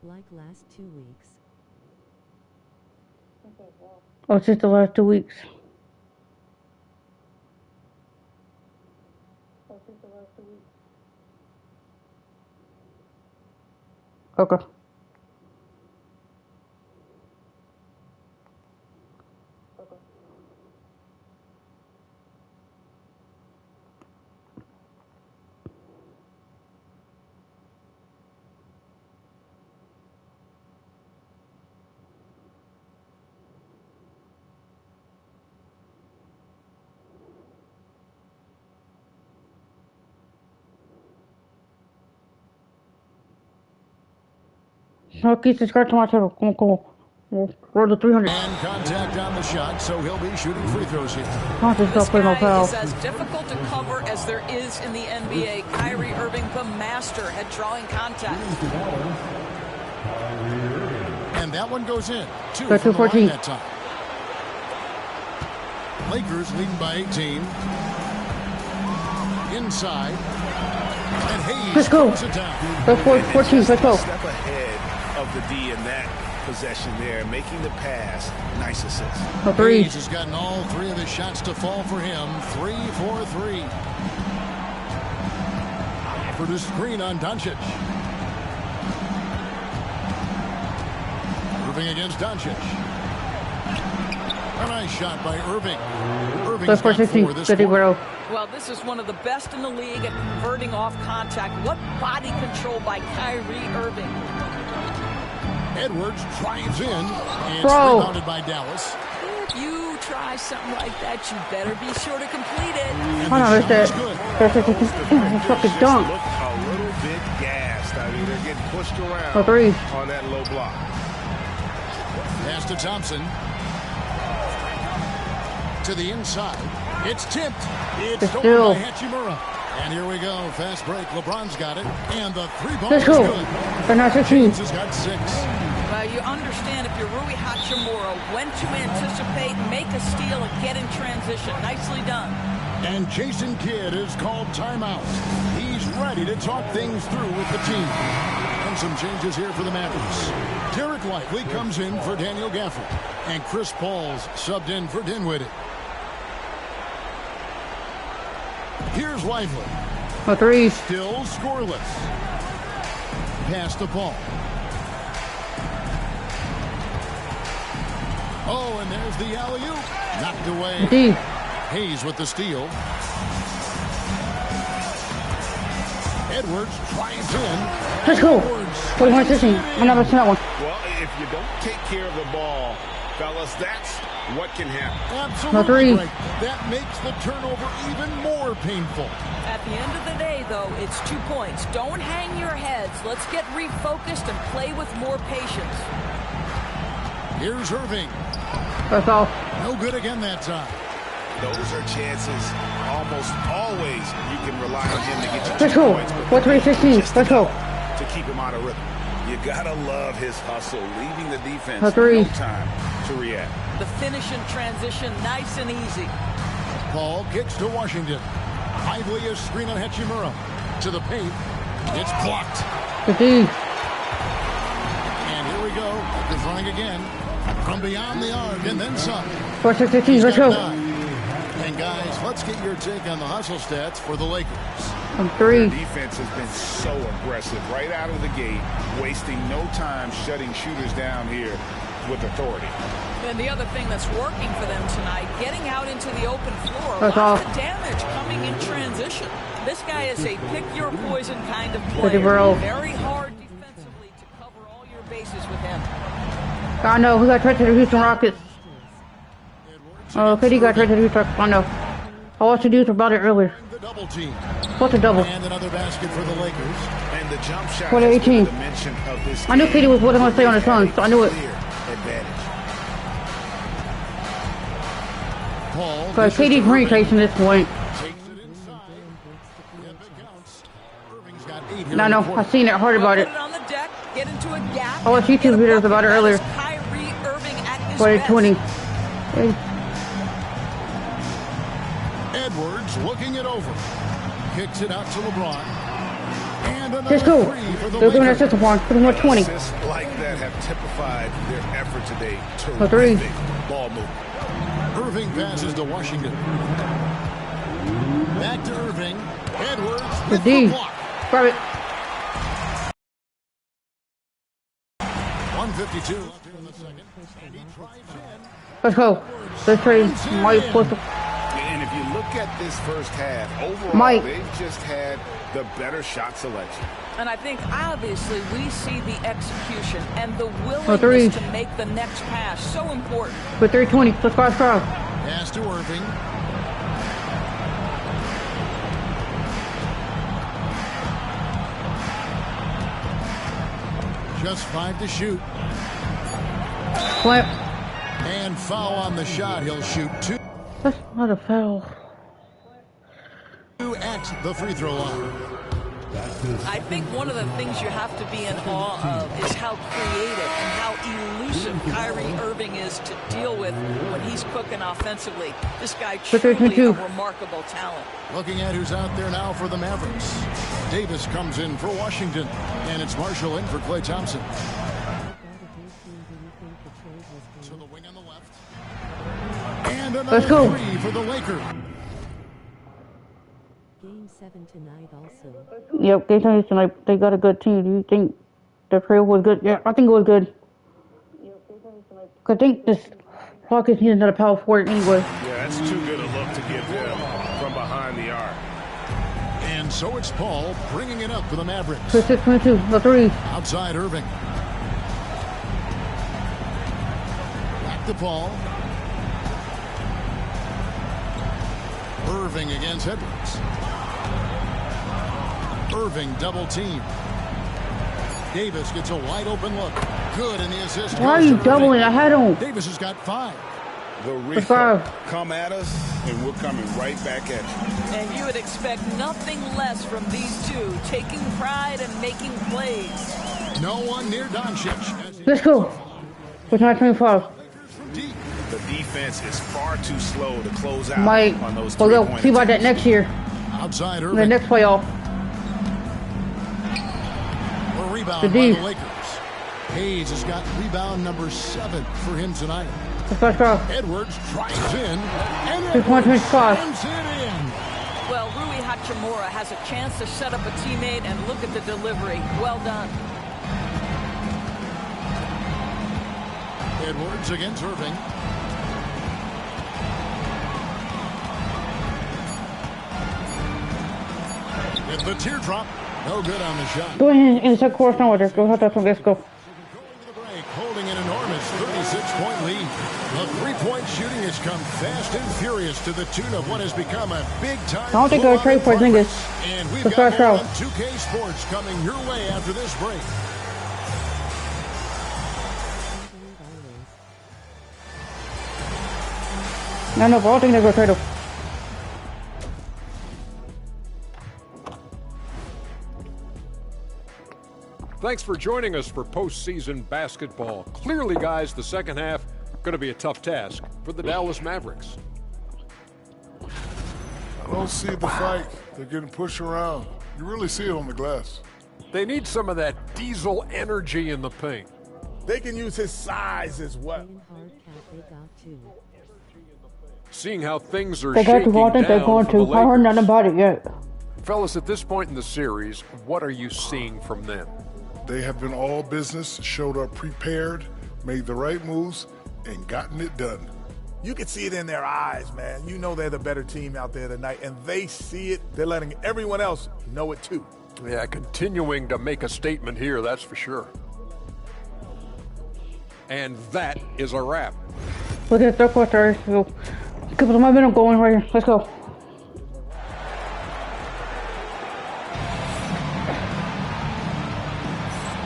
Like last 2 weeks. Oh, since the last 2 weeks. Okay. Okay, subscribe to my channel. Come on. We'll roll to 300. And contact on the shot, so he'll be shooting free throws here. This guy is as difficult to cover as there is in the NBA. Kyrie Irving, the master at drawing contact. And that one goes in. 2 Got from the line 2-14. that time. Lakers leading by 18. Inside. And Hayes Let's go. throws it down. Let's go. 14. Let's go. Step ahead of the D in that possession there, making the pass. Nice assist. A 3. Hayes has gotten all 3 of his shots to fall for him. 3 for 3. For the screen on Doncic. Irving against Doncic. A nice shot by Irving. Irving's got 4 this quarter. Well, this is one of the best in the league at converting off contact. What body control by Kyrie Irving. Edwards drives in. And Bro. rebounded by Dallas. If you try something like that, you better be sure to complete it. Hold on, that's fucking dunk. Look a little bit gassed. I mean, they're getting pushed around For three. on that low block. Pass to Thompson. To the inside. It's tipped. It's stolen by Hachimura. And here we go. Fast break. LeBron's got it. And the three-ball is go. good. They're not 15. James has got 6. Well, you understand if you're Rui Hachimura, when to anticipate, make a steal, and get in transition. Nicely done. And Jason Kidd is called timeout. He's ready to talk things through with the team. And some changes here for the Mavericks. Derek Lively comes in for Daniel Gafford. And Chris Paul's subbed in for Dinwiddie. Here's Lively. For three. Still scoreless. Pass to Paul. Oh, and there's the alley-oop. Knocked away. D. Hayes with the steal. Edwards drives in. Let's go. 41-16. I'm not missing that one. Well, if you don't take care of the ball, fellas, that's what can happen. Absolutely right. That makes the turnover even more painful. At the end of the day, though, it's 2 points. Don't hang your heads. Let's get refocused and play with more patience. Here's Irving. That's all. No good again that time. Those are chances almost always you can rely on him to get you Let's go. points. 43-16. Let's go. To keep him out of rhythm. You gotta love his hustle, leaving the defense For three. no time to react. The finish in transition, nice and easy. Paul kicks to Washington. Lively is screen on Hachimura. To the paint. It's blocked. The D. And here we go. They're throwing again. From beyond the arc and then some. 46-16. Let's go. And guys, let's get your take on the hustle stats for the Lakers. On three. Their defense has been so aggressive right out of the gate, wasting no time shutting shooters down here with authority. And the other thing that's working for them tonight, getting out into the open floor. That's Lots all. of damage coming in transition. This guy is a pick-your-poison kind of Pretty player. bro. Very hard defensively to cover all your bases with him. I know. Who got traded to the Houston Rockets? Oh, KD got traded to the Houston Rockets. I know. I watched the news about it earlier. The double team. What's a double? And another basket for the Lakers. And the jump shot 2018. has been a dimension of this I knew game. KD was what I'm going to stay on the Suns, so I knew it. Clear advantage. Paul. Because KD's ring case in this point. No, no, I seen it. I heard about it. Put it on the deck, get into a gap. I watched YouTube videos about it earlier. Kyrie Irving at his 2020. Edwards looking it over. Kicks it out to LeBron. And Let's go. They're doing that system one. Put him on 20. Assists like that have typified their effort today. For three. Terrific ball movement. Irving passes to Washington. Back to Irving. Edwards The with D. the block. Grab it. 152 left here in the second. And he drives in. Let's go. Let's trade Mike plus. And if you look at this first half, overall, Mike. they've just had the better shot selection. And I think obviously we see the execution and the For three. willingness to make the next pass so important. With 320. Let's go. Pass to Irving. Just 5 to shoot. Flip. And foul on the shot. He'll shoot 2. That's not a foul. At the free throw line. I think one of the things you have to be in awe of is how creative and how elusive Kyrie Irving is to deal with when he's cooking offensively. This guy truly a remarkable talent. Looking at who's out there now for the Mavericks. Davis comes in for Washington. And it's Marshall in for Klay Thompson. To the wing on the left. And another three for the Lakers. Game 7 tonight also. Yep, Game 7 tonight. They got a good team. Do you think the trail was good? Yeah, I think it was good. I think this Rockets need another power forward anyway. Yeah, that's too good a look to give them from behind the arc. And so it's Paul bringing it up for the Mavericks. 6-22, the three. Outside Irving. to Paul. Irving against Edwards. Irving double team. Davis gets a wide open look. Good in the assist. Why are you doubling? I had him. Davis has got 5. The reset. Come at us, and we're coming right back at you. And you would expect nothing less from these two, taking pride and making plays. No one near Doncic. Let's go. With 9:25. The defense is far too slow to close out on those we'll three-point see about that next year. Outside The Irving. next playoff. A rebound The by D. the Lakers. Hayes has got rebound number 7 for him tonight. Let's go. Edwards drives in. And 3.25. slams it in. Well, Rui Hachimura has a chance to set up a teammate, and look at the delivery. Well done. Edwards against Irving. With the teardrop. No good on the shot. Go ahead in the second quarter now. Let's go. Let's go. Holding an enormous 36-point lead. The three-point shooting has come fast and furious to the tune of what has become a big-time. I don't think I would trade for Zingas. And we've The got first more round. on 2K Sports coming your way after this break. No, I don't think they're going to trade him. Thanks for joining us for postseason basketball. Clearly, guys, the second half going to be a tough task for the Dallas Mavericks. I don't see the fight. They're getting pushed around. You really see it on the glass. They need some of that diesel energy in the paint. They can use his size as well. Seeing how things are They got shaking to. I think they're down going for the to. I heard Lakers. nothing about it yet. Fellas, at this point in the series, what are you seeing from them? They have been all business, showed up prepared, made the right moves, and gotten it done. You can see it in their eyes, man. You know they're the better team out there tonight, and they see it. They're letting everyone else know it too. Yeah, continuing to make a statement here, that's for sure. And that is a wrap. Look at the third quarter. Let's go. A couple of momentum going right here. Let's go.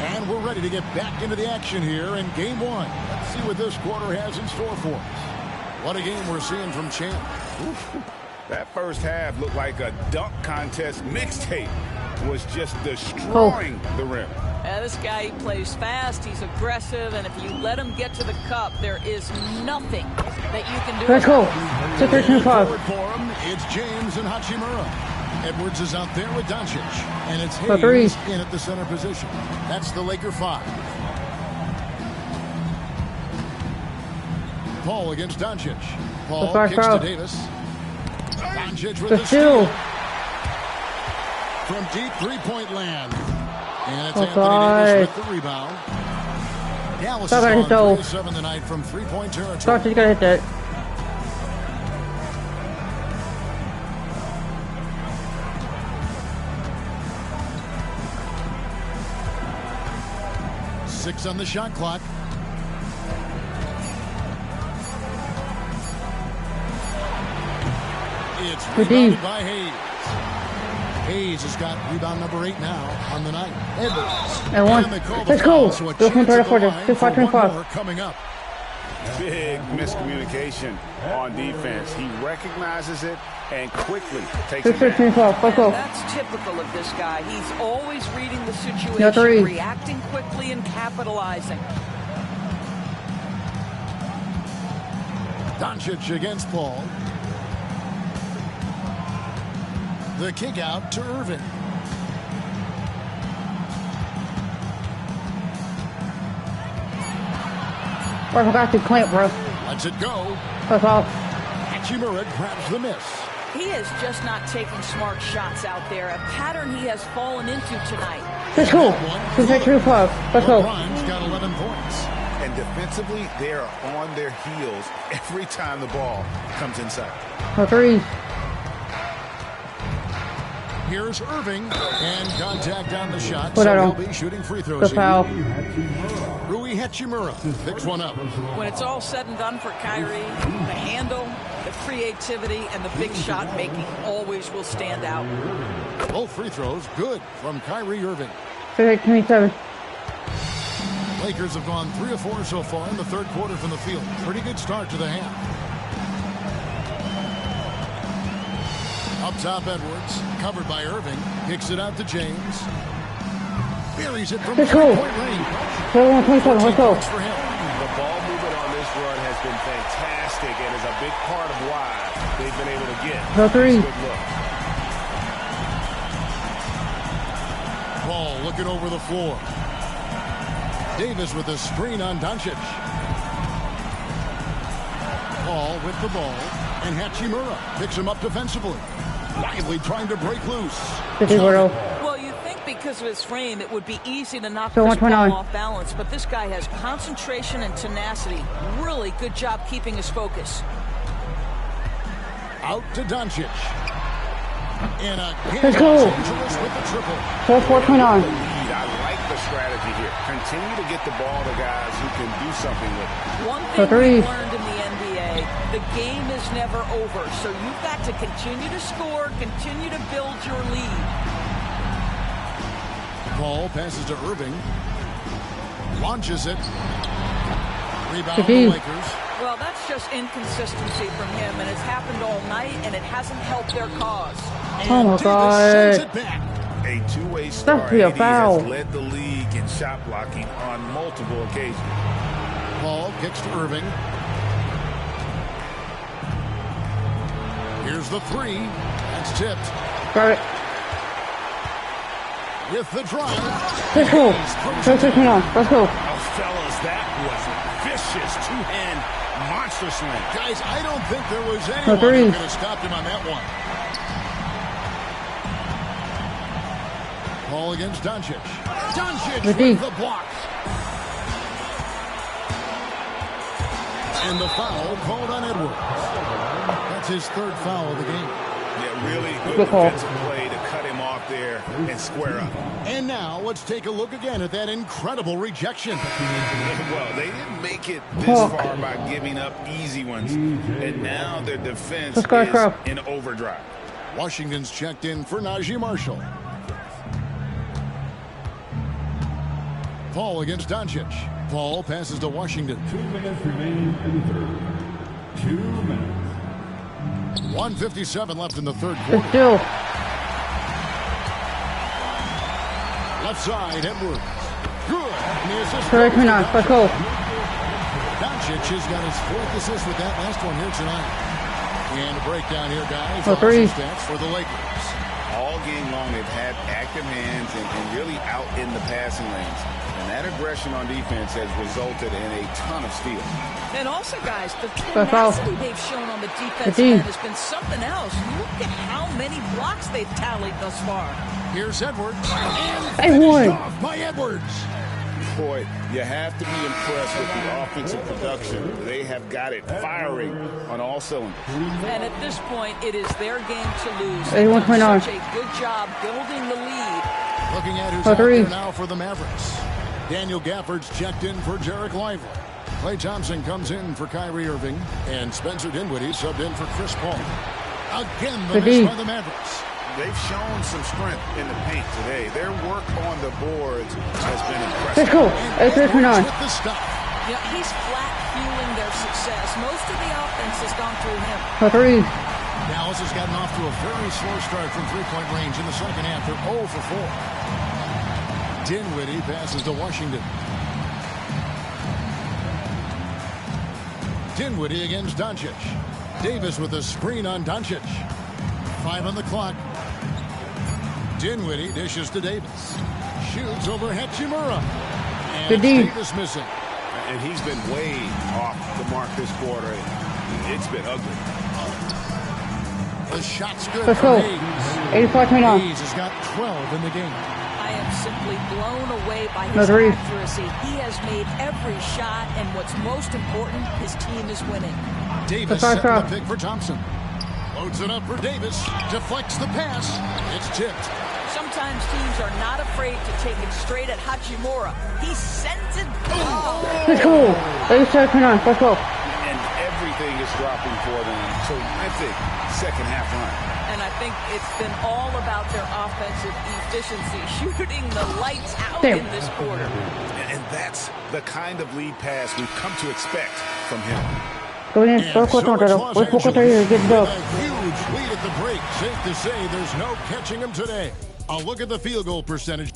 And we're ready to get back into the action here in game 1. Let's see what this quarter has in store for us. What a game we're seeing from Champ. That first half looked like a dunk contest mixtape. Was just destroying the rim. This guy, he plays fast, he's aggressive, and if you let him get to the cup, there is nothing that you can do. Let's go. Forward for him, it's James and Hachimura. Edwards is out there with Doncic, and it's For three. Hayes in at the center position. That's the Laker 5. Paul against Doncic. Paul The kicks foul. to Davis. Doncic with The the steal. steal. From deep three-point land. And it's Oh, Anthony God. Davis with the rebound. Dallas Stop it, has hit gone those. 3-7 tonight from three-point territory. Start, you gotta hit that. Six on the shot clock. It's Good D. rebounded by Hayes. Hayes has got rebound number 8 now on the night. Edwards. And one. they call the Let's foul, go. so a Go from chance at the 34 to line for 25. one more coming up. Big miscommunication on defense. He recognizes it and quickly takes it back. 6-15-12. Let's go. That's typical of this guy. He's always reading the No situation, three. reacting quickly and capitalizing. Doncic against Paul. The kick out to Irving. I forgot to clamp, bro. Lets it go. That's all. Hachimura grabs the miss. He is just not taking smart shots out there, a pattern he has fallen into tonight. Let's go. 6-15-12. Let's go. LeBron's got 11 points. And defensively, they are on their heels every time the ball comes inside. No three. Here's Irving, and contact on the shot, Put so that he'll on. be shooting free throws The here. foul. Rui Hachimura picks one up. When it's all said and done for Kyrie, the handle, the creativity, and the big shot making always will stand out. Both free throws good from Kyrie Irving. 28-27. Lakers have gone 3 of 4 so far in the third quarter from the field. Pretty good start to the half. Up top, Edwards, covered by Irving, kicks it out to James. Buries it from Let's go. 3-point range. 31-27, let's go. For him. The ball movement on this run has been fantastic and is a big part of why they've been able to get No three. good looks. Ball looking over the floor. Davis with a screen on Doncic. Paul with the ball, and Hachimura picks him up defensively. Lively trying to break loose. Well, you think because of his frame, it would be easy to knock So this ball 129. off balance, but this guy has concentration and tenacity. Really good job keeping his focus. Out to Doncic. And Let's go. with the triple. 4-29. I like the strategy here. Continue to get the ball to guys who can do something with it. One For thing three. we've learned in the NBA, the game is never over. So you've got to continue to score, continue to build your lead. Paul passes to Irving. Launches it. Rebound Good the D. Lakers. Well, that's just inconsistency from him, and it's happened all night, and it hasn't helped their cause. Oh my Sends God. it back. A two-way star, That's be a AD foul. has led the league in shot blocking on multiple occasions. Paul kicks to Irving. Here's the three. That's tipped. Got it. With the drive. Let's go. 6-29. Let's go. Oh, fellas, that was a vicious two-hand monster slam. Guys, I don't think there was No anyone three. who could have stopped him on that one. Ball against Doncic. Doncic Good D. with the blocks. And the foul called on Edwards. That's his third foul of the game. Yeah, really good Good call. defensive play to cut him off there and square up. And now let's take a look again at that incredible rejection. Well, they didn't make it this far by giving up easy ones. And now their defense Let's go, is Crow. in overdrive. Washington's checked in for Najee Marshall. Paul against Doncic. Paul passes to Washington. 2 minutes remaining in the third. 2 minutes. 1:57 left in the third quarter. Let's do. Left side, Edwards. Good. And the assist. 29. Let's go. Doncic has got his fourth assist with that last one here tonight. And a breakdown here, guys. For three. Offensive stats for the Lakers. All game long, they've had active hands and really out in the passing lanes. And that aggression on defense has resulted in a ton of steals. And also, guys, the foul. tenacity they've shown on the defense D. end has been something else. Look at how many blocks they've tallied thus far. Here's Edwards. And I won. finished off by Edwards. Boy, you have to be impressed with the offensive production. They have got it firing on all cylinders. And at this point, it is their game to lose. 81-29. Such a good job building the lead. Looking at who's For out three. there now for the Mavericks. Daniel Gafford's checked in for Jarek Lively. Klay Thompson comes in for Kyrie Irving. And Spencer Dinwiddie subbed in for Chris Paul. Again, the Good miss D. by the Mavericks. They've shown some strength in the paint today. Their work on the boards has been impressive. Let's go. And 8-29. with the stop. Yeah, he's flat fueling their success. Most of the offense has gone through him. For three. Dallas has gotten off to a very slow start from three-point range in the second half. They're 0 for 4. Dinwiddie passes to Washington. Dinwiddie against Doncic. Davis with a screen on Doncic. 5 on the clock. Dinwiddie dishes to Davis. Shoots over Hachimura. And Good D. Davis missing. And he's been way off the mark this quarter. It's been ugly. The shot's good Let's for go. Hayes. 85-29. Hayes has got 12 in the game. I am simply blown away by No his three. accuracy. He has made every shot, and what's most important, his team is winning. Davis Let's go, setting the Crow. pick for Thompson. Loads it up for Davis. Deflects the pass. It's tipped. Sometimes teams are not afraid to take it straight at Hachimura. He sends it. Let's go. Let's go. And everything is dropping for them. So I think second half run. And I think it's been all about their offensive efficiency, shooting the lights out in this quarter. And that's the kind of lead pass we've come to expect from him. Go in, go here, get go. Huge lead at the break. Safe to say there's no catching him today. A look at the field goal percentage.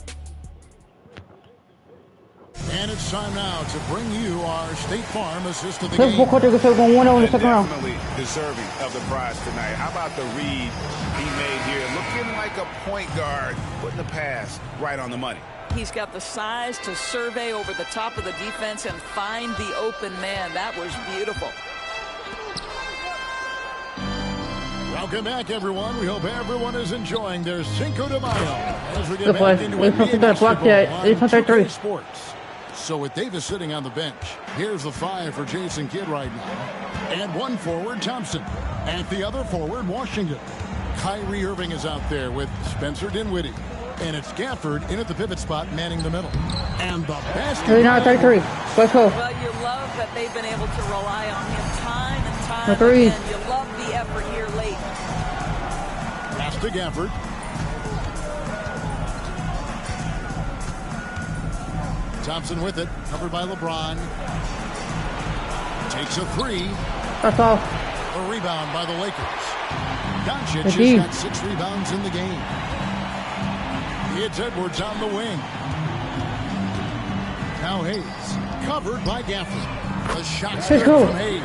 And it's time now to bring you our State Farm assist of the game. Definitely deserving of the prize tonight. How about the read he made here? Looking like a point guard, putting the pass right on the money. He's got the size to survey over the top of the defense and find the open man. That was beautiful. Welcome back, everyone. We hope everyone is enjoying their Cinco de Mayo as we get back into NBA sports. So with Davis sitting on the bench, here's the 5 for Jason Kidd right now. And one forward, Thompson. At the other forward, Washington. Kyrie Irving is out there with Spencer Dinwiddie. And it's Gafford in at the pivot spot, manning the middle. And the basket. 33. Let's go. Well, you love that they've been able to rely on him time and time again. You love the effort here late. Pass to Gafford. Thompson with it, covered by LeBron. Takes a 3. That's all. A rebound by the Lakers. Doncic has got 6 rebounds in the game. It's Edwards on the wing. Now Hayes, covered by Gafford. The shot's good from Hayes.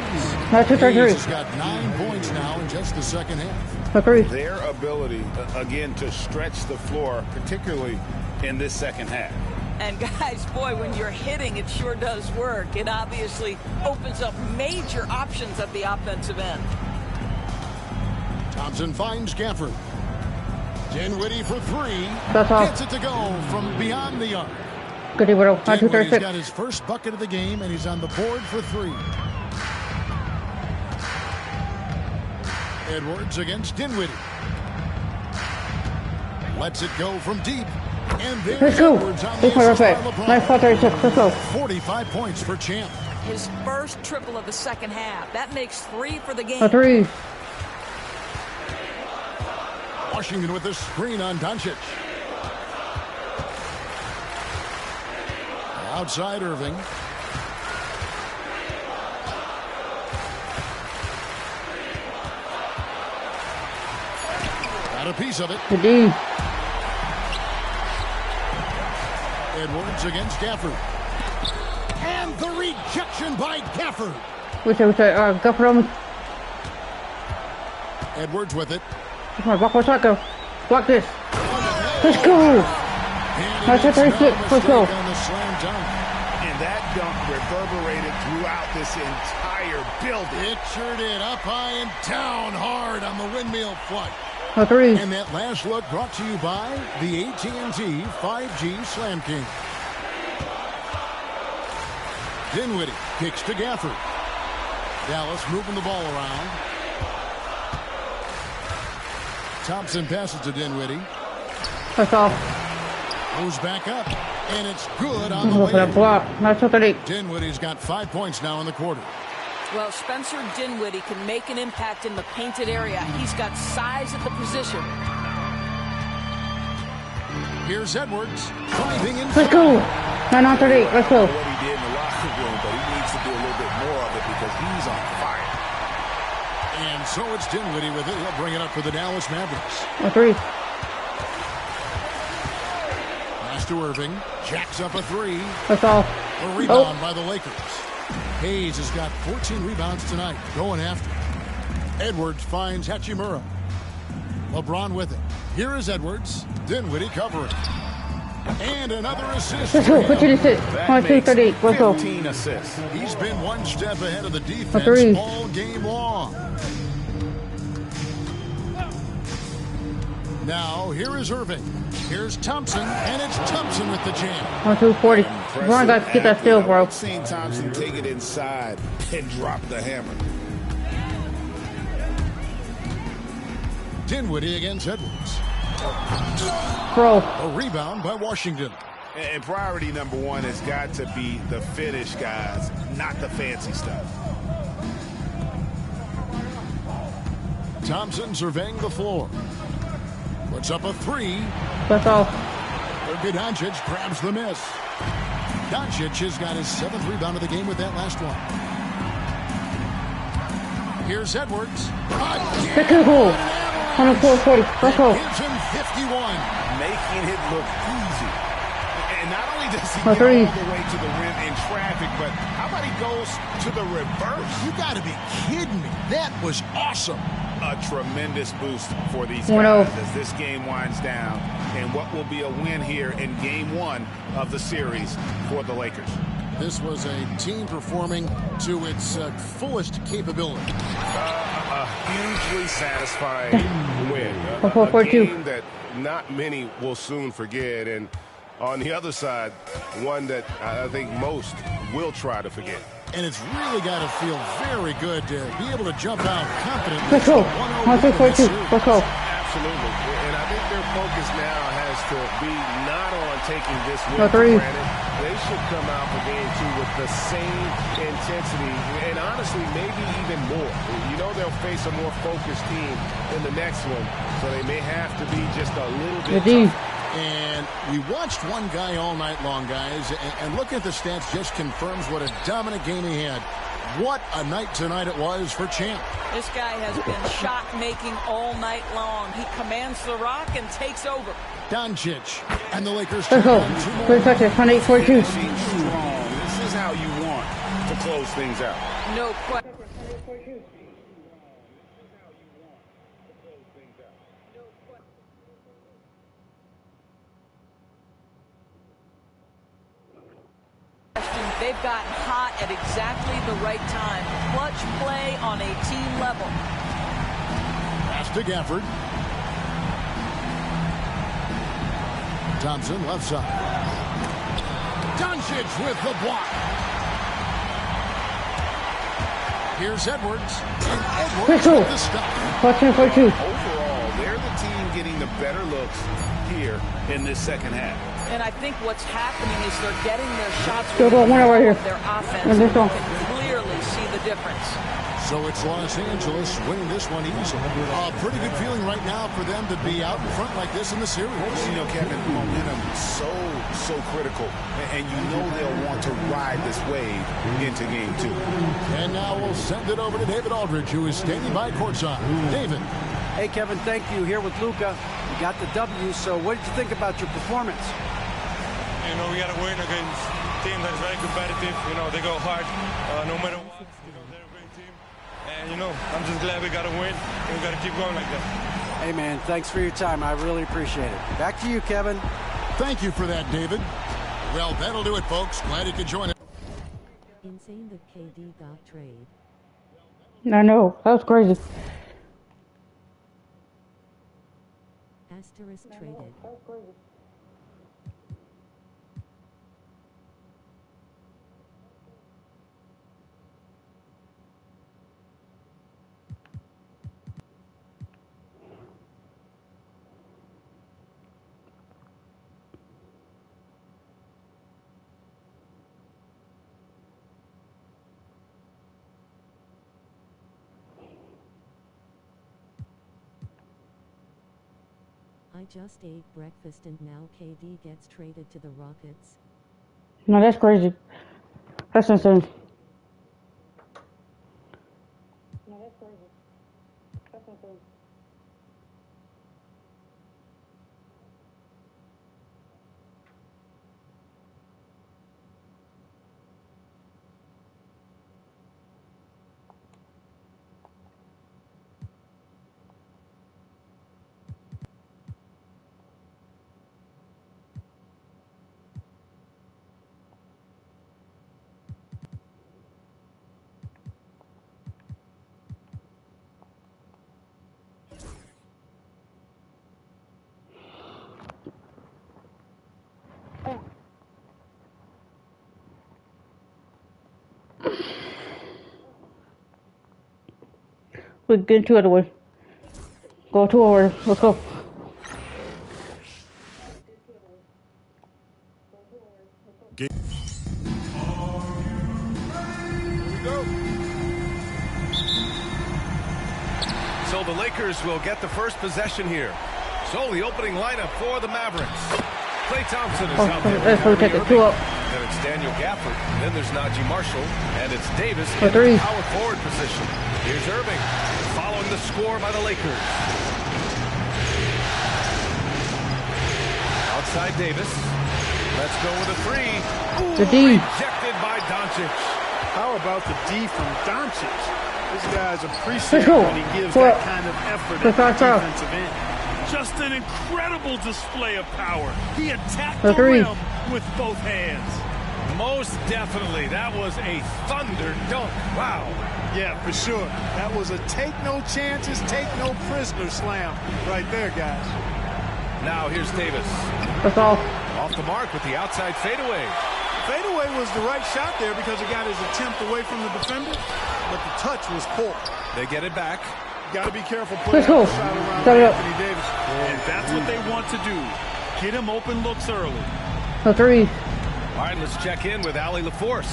Hayes has got 9 points now in just the second half. Their ability, again, to stretch the floor, particularly in this second half. And guys, boy, when you're hitting, it sure does work. It obviously opens up major options at the offensive end. Thompson finds Gafford. Dinwiddie for 3. That's all. Gets it to go from beyond the arc. Dinwiddie's got his first bucket of the game, and he's on the board for 3. Edwards against Dinwiddie. Lets it go from deep. And there's Edwards on the assist by LeBron. Let's go. 45 points for Champ. His first triple of the second half. That makes 3 for the game. A 3. Washington with the screen on Doncic. Outside Irving. Got a piece of it. Edwards against Gafford. And the rejection by Gafford. Gafford. Edwards with it. Come on, block this. Let's go. Let's go. And that dunk reverberated throughout this entire building. It sure did. Up high and down hard on the windmill flush. A 3. And that last look brought to you by the AT&T 5G Slam King. Dinwiddie kicks to Gafford. Dallas moving the ball around. Thompson passes to Dinwiddie. That's all. Goes back up, and it's good on the way. Dinwiddie's got 5 points now in the quarter. Well, Spencer Dinwiddie can make an impact in the painted area. He's got size at the position. Here's Edwards driving in. Let's go. 9 on 38. Let's go. What he did in the locker room, but he needs to do a little bit more of it because he's on fire. And so it's Dinwiddie with it. He'll bring it up for the Dallas Mavericks. A 3. Pass to Irving. Jacks up a 3. That's all. A rebound by the Lakers. Hayes has got 14 rebounds tonight. Going after it. Edwards finds Hachimura. LeBron with it. Here is Edwards. Dinwiddie covering. And another assist. Let's go. 15 assists. 38. Let's go. 15 assists. He's been one step ahead of the defense all game long. Now, here is Irving. Here's Thompson, and it's Thompson with the jam. 1-2-40. LeBron got to get that steal, bro. I've seen Thompson take it inside and drop the hammer. Dinwiddie against Edwards. Bro. A rebound by Washington. And priority number one has got to be the finish, guys, not the fancy stuff. Thompson surveying the floor. Puts up a three. That's all. Luka Doncic grabs the miss. Doncic has got his 7th rebound of the game with that last one. Here's Edwards. Second goal. 140. Let's go. Gives him 51. Making it look easy. And not only does he My get three. all the way to the rim in traffic, but how about he goes to the reverse? You got to be kidding me. That was awesome. A tremendous boost for these 1-0. guys as this game winds down, and what will be a win here in game 1 of the series for the Lakers. This was a team performing to its fullest capability. A hugely satisfying win. A A game that not many will soon forget, and on the other side, one that I think most will try to forget. And it's really got to feel very good to be able to jump out confidently. Let's go. 1-2. Let's go. Absolutely. And I think their focus now has to be not on taking this win My for three. granted. They should come out for game 2 with the same intensity and honestly maybe even more. You know they'll face a more focused team in the next one, so they may have to be just a little bit tougher. And we watched one guy all night long, guys, and looking at the stats just confirms what a dominant game he had. What a night tonight it was for Champ. This guy has been shot-making all night long. He commands the rock and takes over. Doncic and the Lakers. Let's go. Good touch it. 108-42. Finishing strong. This is how you want to close things out. No question. They've gotten hot at exactly the right time. Clutch play on a team level. Pass to Gafford. Thompson left side. Doncic with the block. Here's Edwards. And Edwards with the stop. 14-42. Overall, they're the team getting the better looks here in this second half. And I think what's happening is they're getting their shots Still with got one right here. their offense. And You this one. can clearly see the difference. So it's Los Angeles winning this one easily. A pretty good feeling right now for them to be out in front like this in the series. You know, Kevin, momentum so critical, and you know they'll want to ride this wave into game 2. And now we'll send it over to David Aldridge, who is standing by courtside. David. Hey, Kevin, thank you. Here with Luka. You got the W, so what did you think about your performance? You know, we got to win against a team that's very competitive. You know, they go hard no matter what. You know, they're a great team. And, you know, I'm just glad we got to win, and we got to keep going like that. Hey, man, thanks for your time. I really appreciate it. Back to you, Kevin. Thank you for that, David. Well, that'll do it, folks. Glad you could join us. Insane that KD got trade. I know. That was crazy. Asterisk traded. I just ate breakfast and now KD gets traded to the Rockets. No, that's crazy. That's insane. We get into it away. Go 2 over. Let's go. Here we go. So the Lakers will get the first possession here. So the opening lineup for the Mavericks. Klay Thompson is out there. Let's go take it 2 up. Then it's Daniel Gafford. Then there's Najee Marshall. And it's Davis For in 3. the power forward position. Here's Irving following the score by the Lakers. Outside Davis. Let's go with a 3. Ooh, the D. Rejected by Doncic. How about the D from Doncic? This guy's appreciated go. when he gives For that kind of effort at the Let's go. defensive end. Just an incredible display of power. He attacked For the 3. rim with both hands. Most definitely. That was a thunder dunk. Wow. Yeah, for sure. That was a take no chances, take no prisoner slam right there, guys. Now here's Davis. That's all. Off the mark with the outside fadeaway. Fadeaway was the right shot there because he got his attempt away from the defender, but the touch was poor. They get it back. Got to be careful Let's putting go. a shot around Set it up. Anthony Davis. And that's what they want to do. Get him open looks early. The 3. All right, let's check in with Allie LaForce.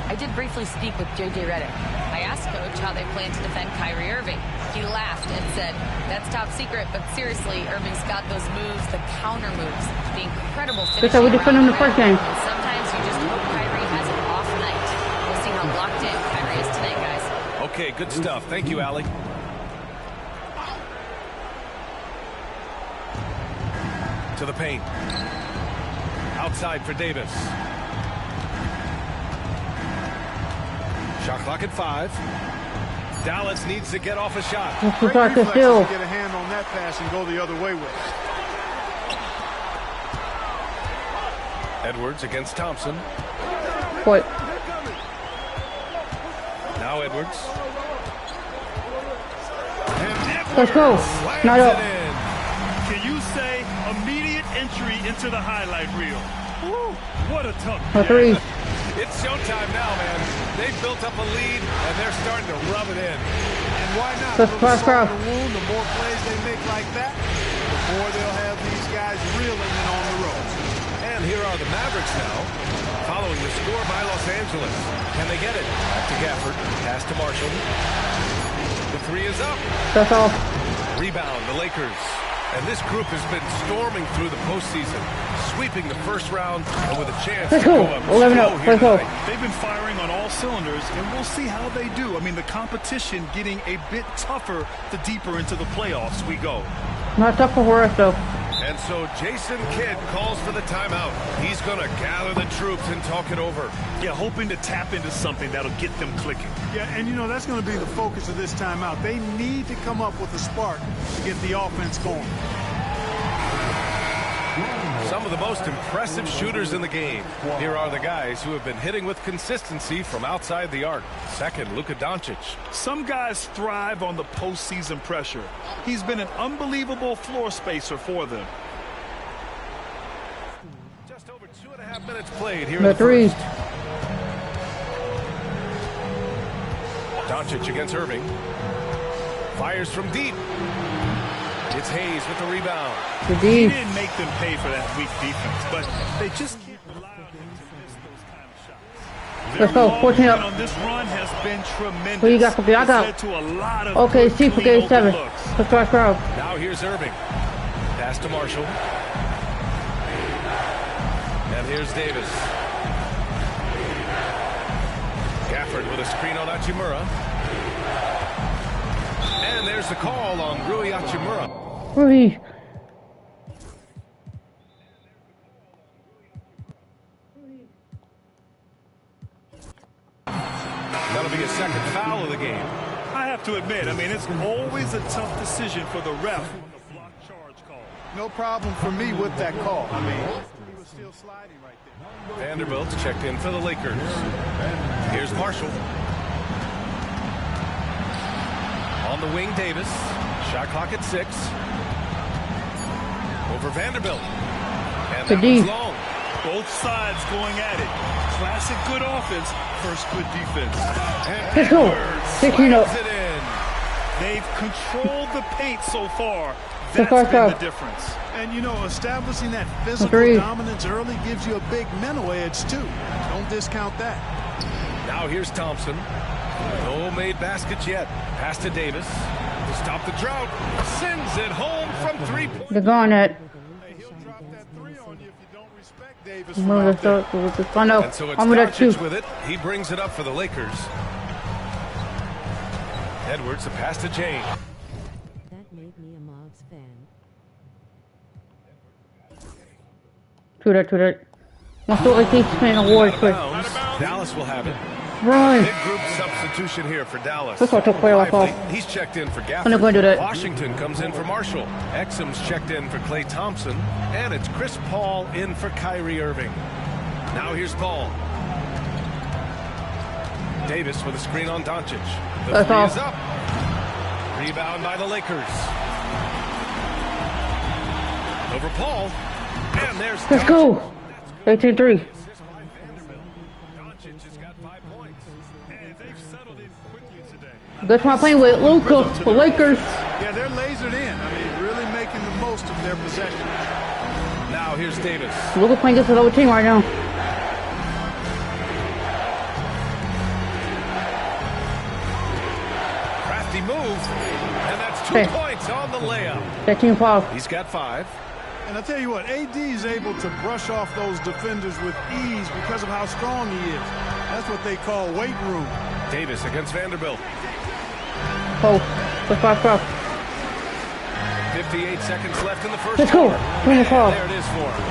I did briefly speak with J.J. Redick. I asked Coach how they plan to defend Kyrie Irving. He laughed and said, "That's top secret, but seriously, Irving's got those moves, the counter moves, the incredible finishing. That's how we defend him in the first game. And sometimes you just hope Kyrie has an off night. We'll see how locked in Kyrie is tonight, guys." Okay, good stuff. Thank you, Allie. To the paint. Outside for Davis. Shot clock at 5. Dallas needs to get off a shot. Great reflexes to still get a hand on that pass and go the other way with it. Edwards against Thompson. What? Now Edwards. Let's go. Not up. Can you say immediate entry into the highlight reel? Woo, what a tough The 3. It's showtime now, man. They've built up a lead, and they're starting to rub it in. And why not? Let's cross. The wound, the more plays they make like that, the more they'll have these guys reeling in on the road. And here are the Mavericks now, following the score by Los Angeles. Can they get it? Back to Gafford. Pass to Marshall. The 3 is up. That's all. Rebound, the Lakers. And this group has been storming through the postseason, sweeping the first round, and with a chance to go up 11 up. Let's go. They've been firing on all cylinders, and we'll see how they do. I mean, the competition getting a bit tougher the deeper into the playoffs we go. Not tough for us, though. And so Jason Kidd calls for the timeout. He's going to gather the troops and talk it over. Yeah, hoping to tap into something that'll get them clicking. Yeah, and you know, that's going to be the focus of this timeout. They need to come up with a spark to get the offense going. Some of the most impressive shooters in the game. Here are the guys who have been hitting with consistency from outside the arc. Second, Luka Doncic. Some guys thrive on the postseason pressure. He's been an unbelievable floor spacer for them. Just over 2.5 minutes played here. The 3. Doncic against Irving. Fires from deep. It's Hayes with the rebound. The D. He didn't make them pay for that weak defense, but they just can't rely on him to miss those kind of shots. Let's go. 14 up. On this run has been tremendous. What you got for me? I got. Led to a lot of Okay, good, C for clean game 7. open looks. Let's go, crowd. Now here's Irving. Pass to Marshall. And here's Davis. Gafford with a screen on Hachimura. And there's the call on Rui Hachimura. Rui. That'll be a second foul of the game. I have to admit, I mean, it's always a tough decision for the ref on the block charge call. No problem for me with that call. I mean, he was still sliding right there. Vanderbilt's checked in for the Lakers. Here's Marshall. On the wing, Davis. Shot clock at 6. Over Vanderbilt. And that one's long. Both sides going at it. Classic good offense, first good defense. Let's go. 16 up. It in. They've controlled the paint so far. That's been the difference. And, you know, establishing that physical dominance early gives you a big mental edge, too. Don't discount that. Now here's Thompson. No made baskets yet. Pass to Davis. To stop the drought. Sends it home from 3-point. They're going at. Move the find out. And so it's I'm with that too. with it. He brings it up for the Lakers. Edwards, a pass to James. That made me a Mavs fan. To that. Let's do it. Keep playing awards quick. Dallas will have it. Right. Big group substitution here for Dallas. This one took player off. He's checked in for Gafford. I'm not going to do that. Washington comes in for Marshall. Exum's checked in for Klay Thompson. And it's Chris Paul in for Kyrie Irving. Now here's Paul. Davis with a screen on Doncic. The three is up. Rebound by the Lakers. Over Paul. And there's Let's go. 18-3. That's why I'm playing with Luka, the Lakers. Yeah, they're lasered in. I mean, really making the most of their possession. Now here's Davis. Luka playing against another team right now. Crafty move. And that's 2 points on the layup. That team foul. He's got 5. And I tell you what, AD is able to brush off those defenders with ease because of how strong he is. That's what they call weight room. Davis against Vanderbilt. Oh, let's foul. 58 seconds left in the first Let's go. quarter. There it is for him.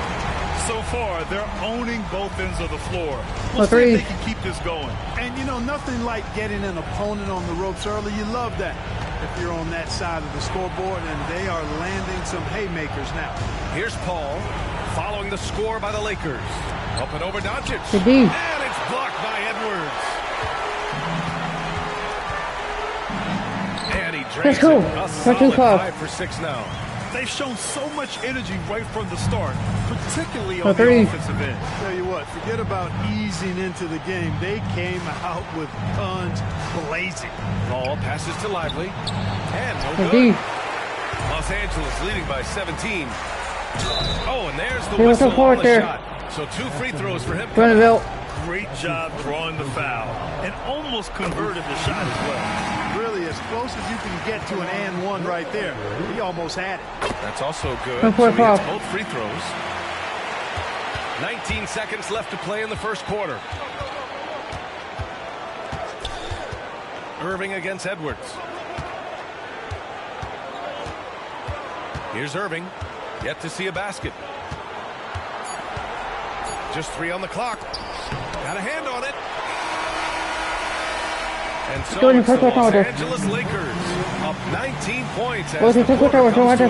So far, they're owning both ends of the floor. We'll see if they can keep this going. And, you know, nothing like getting an opponent on the ropes early. You love that if you're on that side of the scoreboard, and they are landing some haymakers now. Here's Paul following the score by the Lakers. Up and over Doncic. And it's blocked by Edwards. And he drains it. A solid 5 for 6 now. They've shown so much energy right from the start, particularly on the offensive end. Tell you what, forget about easing into the game. They came out with guns blazing. Ball passes to Lively. And no good. Los Angeles leading by 17. Oh, and there's the whistle on the shot. So 2 free throws for him. Great job drawing the foul and almost converted the shot as well. Really, as close as you can get to an and one right there. He almost had it. That's also good. So he hits both free throws. 19 seconds left to play in the first quarter. Irving against Edwards. Here's Irving. Yet to see a basket. Just 3 on the clock. Got a hand on it. And so it's the Los Angeles Lakers up 19 points as the quarter comes to a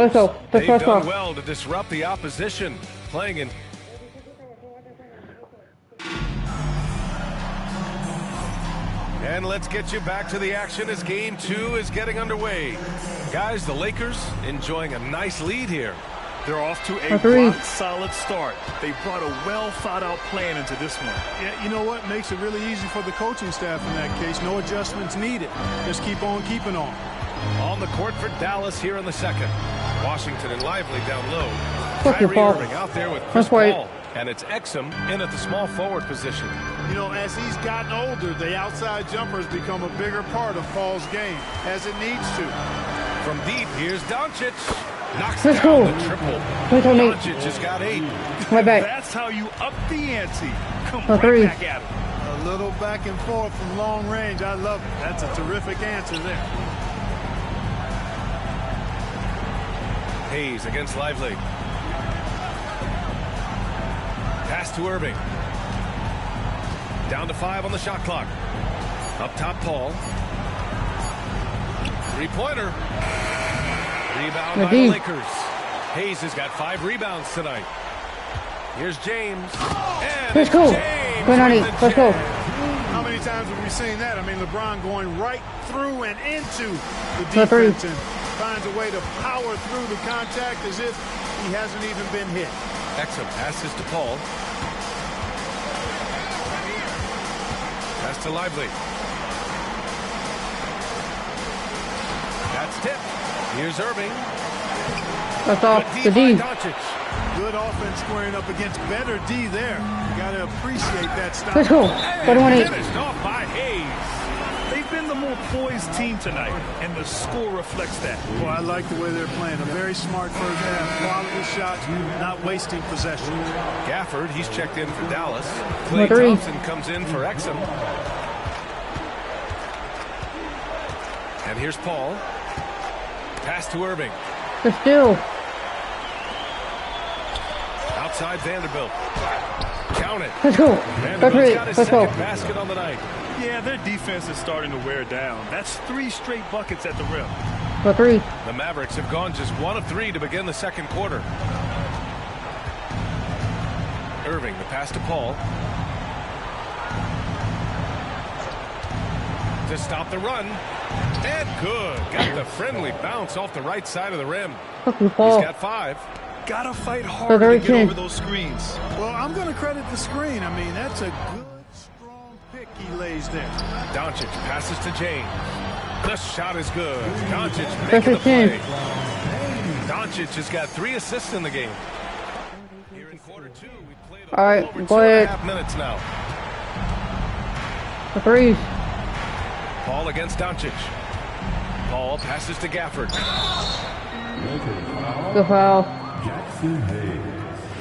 close. They've done well to disrupt the opposition. Playing in. And let's get you back to the action as game 2 is getting underway. Guys, the Lakers enjoying a nice lead here. They're off to a rock-solid start. They brought a well-thought-out plan into this one. Yeah, you know what? Makes it really easy for the coaching staff in that case. No adjustments needed. Just keep on keeping on. On the court for Dallas here in the second. Washington and Lively down low. Kyrie Irving out there with Chris Paul. And it's Exum in at the small forward position. You know, as he's gotten older, the outside jumper has become a bigger part of Paul's game, as it needs to. From deep, here's Doncic. Knocks down the triple. Doncic has got 8. That's how you up the ante. Come right back at him. A little back and forth from long range. I love it. That's a terrific answer there. Hayes against Lively. Pass to Irving. Down to 5 on the shot clock. Up top, Paul. 3-pointer. Rebound by the Lakers. Hayes has got 5 rebounds tonight. Here's James. And let's go. Let's go. How many times have we seen that? I mean, LeBron going right through and into the defense and finds a way to power through the contact as if he hasn't even been hit. Exum passes to Paul. Pass to Lively. Here's Irving. That's off the D. Good offense squaring up against better D there. You got to appreciate that stop. Let's go. 31-8. Finished off by Hayes. They've been the more poised team tonight, and the score reflects that. Well, I like the way they're playing. A very smart first half. Quality shots, not wasting possession. Gafford, he's checked in for Dallas. Klay Thompson comes in for Exum. And here's Paul. Pass to Irving. The steal. Outside Vanderbilt. Count it. Let's go. Vanderbilt's got his second basket on the night. Yeah, their defense is starting to wear down. That's 3 straight buckets at the rim. For 3. The Mavericks have gone just 1 of 3 to begin the second quarter. Irving, the pass to Paul. To stop the run. And good. Got the friendly bounce off the right side of the rim. Fucking Paul. He's got 5. Gotta fight hard to get over those screens. Well, I'm going to credit the screen. I mean, that's a good, strong pick he lays there. Doncic passes to James. The shot is good. Doncic making the play. Doncic has got 3 assists in the game. Here in quarter 2, we played all right, over go ahead. 2.5 minutes now. For 3. Paul against Doncic. Paul passes to Gafford. Good foul.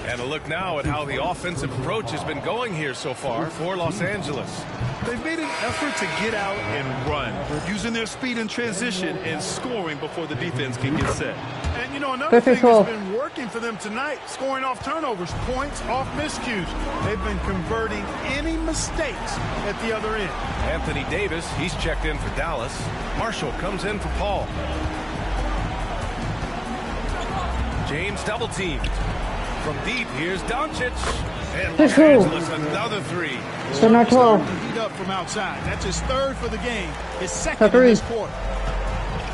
And a look now at how the offensive approach has been going here so far for Los Angeles. They've made an effort to get out and run, using their speed in transition and scoring before the defense can get set. And, you know, another thing that's been working for them tonight, scoring off turnovers, points off miscues. They've been converting any mistakes at the other end. Anthony Davis, he's checked in for Dallas. Marshall comes in for Paul. James double teamed. From deep, here's Doncic. And Los Angeles, another 3. So not 12. Heat up from outside. That's his 3rd for the game. His 2nd in this quarter.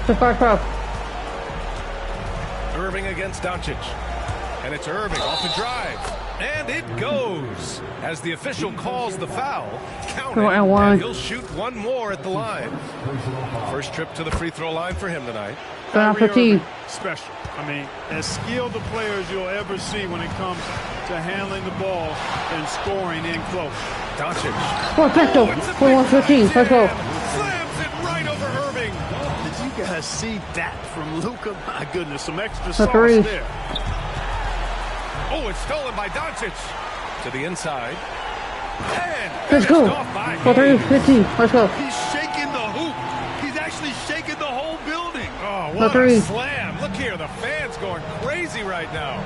The 5. Irving against Doncic. And it's Irving off the drive. And it goes. As the official calls the foul, count it, and he'll shoot 1 more at the line. First trip to the free throw line for him tonight. Special. I mean, as skilled a player as you'll ever see when it comes to handling the ball and scoring in close. Doncic. Perfecto. 41-15. Let's go. Slams it right over Irving. Did you guys see that from Luka? My goodness, some extra sauce there. Oh, it's stolen by Doncic. To the inside. And let's go. 43-15. Let's go. He's shaking the hoop. He's actually shaking the whole building. Oh, what a slam. Look here, the fans going crazy right now.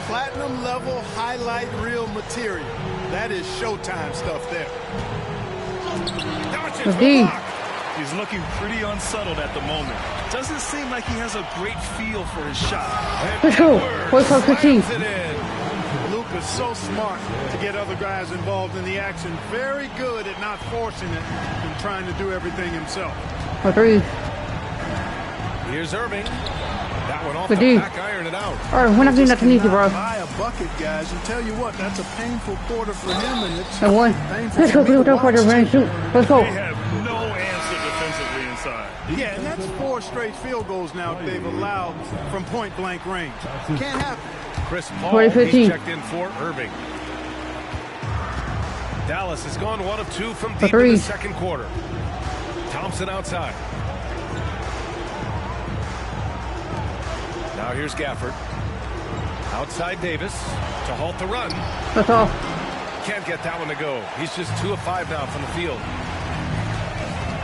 Platinum level highlight reel material. That is Showtime stuff there. Doncic, he's looking pretty unsettled at the moment. Doesn't seem like he has a great feel for his shot. Let's go. 45-15. Luka's so smart to get other guys involved in the action. Very good at not forcing it and trying to do everything himself. For 3. Here's Irving. That one off the back iron it out. All right, we're not doing nothing easy, bro. Buy a bucket, guys, and tell you what, that's a painful quarter for him, and it's and 1. Let's go. Let's go. They have no answer defensively inside. Yeah, and that's 4 straight field goals now they've allowed from point-blank range. Can't happen. Chris Paul, he's checked in for Irving. Dallas has gone 1 of 2 from deep in the second quarter. Thompson outside. Now here's Gafford. Outside Davis to halt the run. That's all. Can't get that one to go. He's just 2 of 5 now from the field.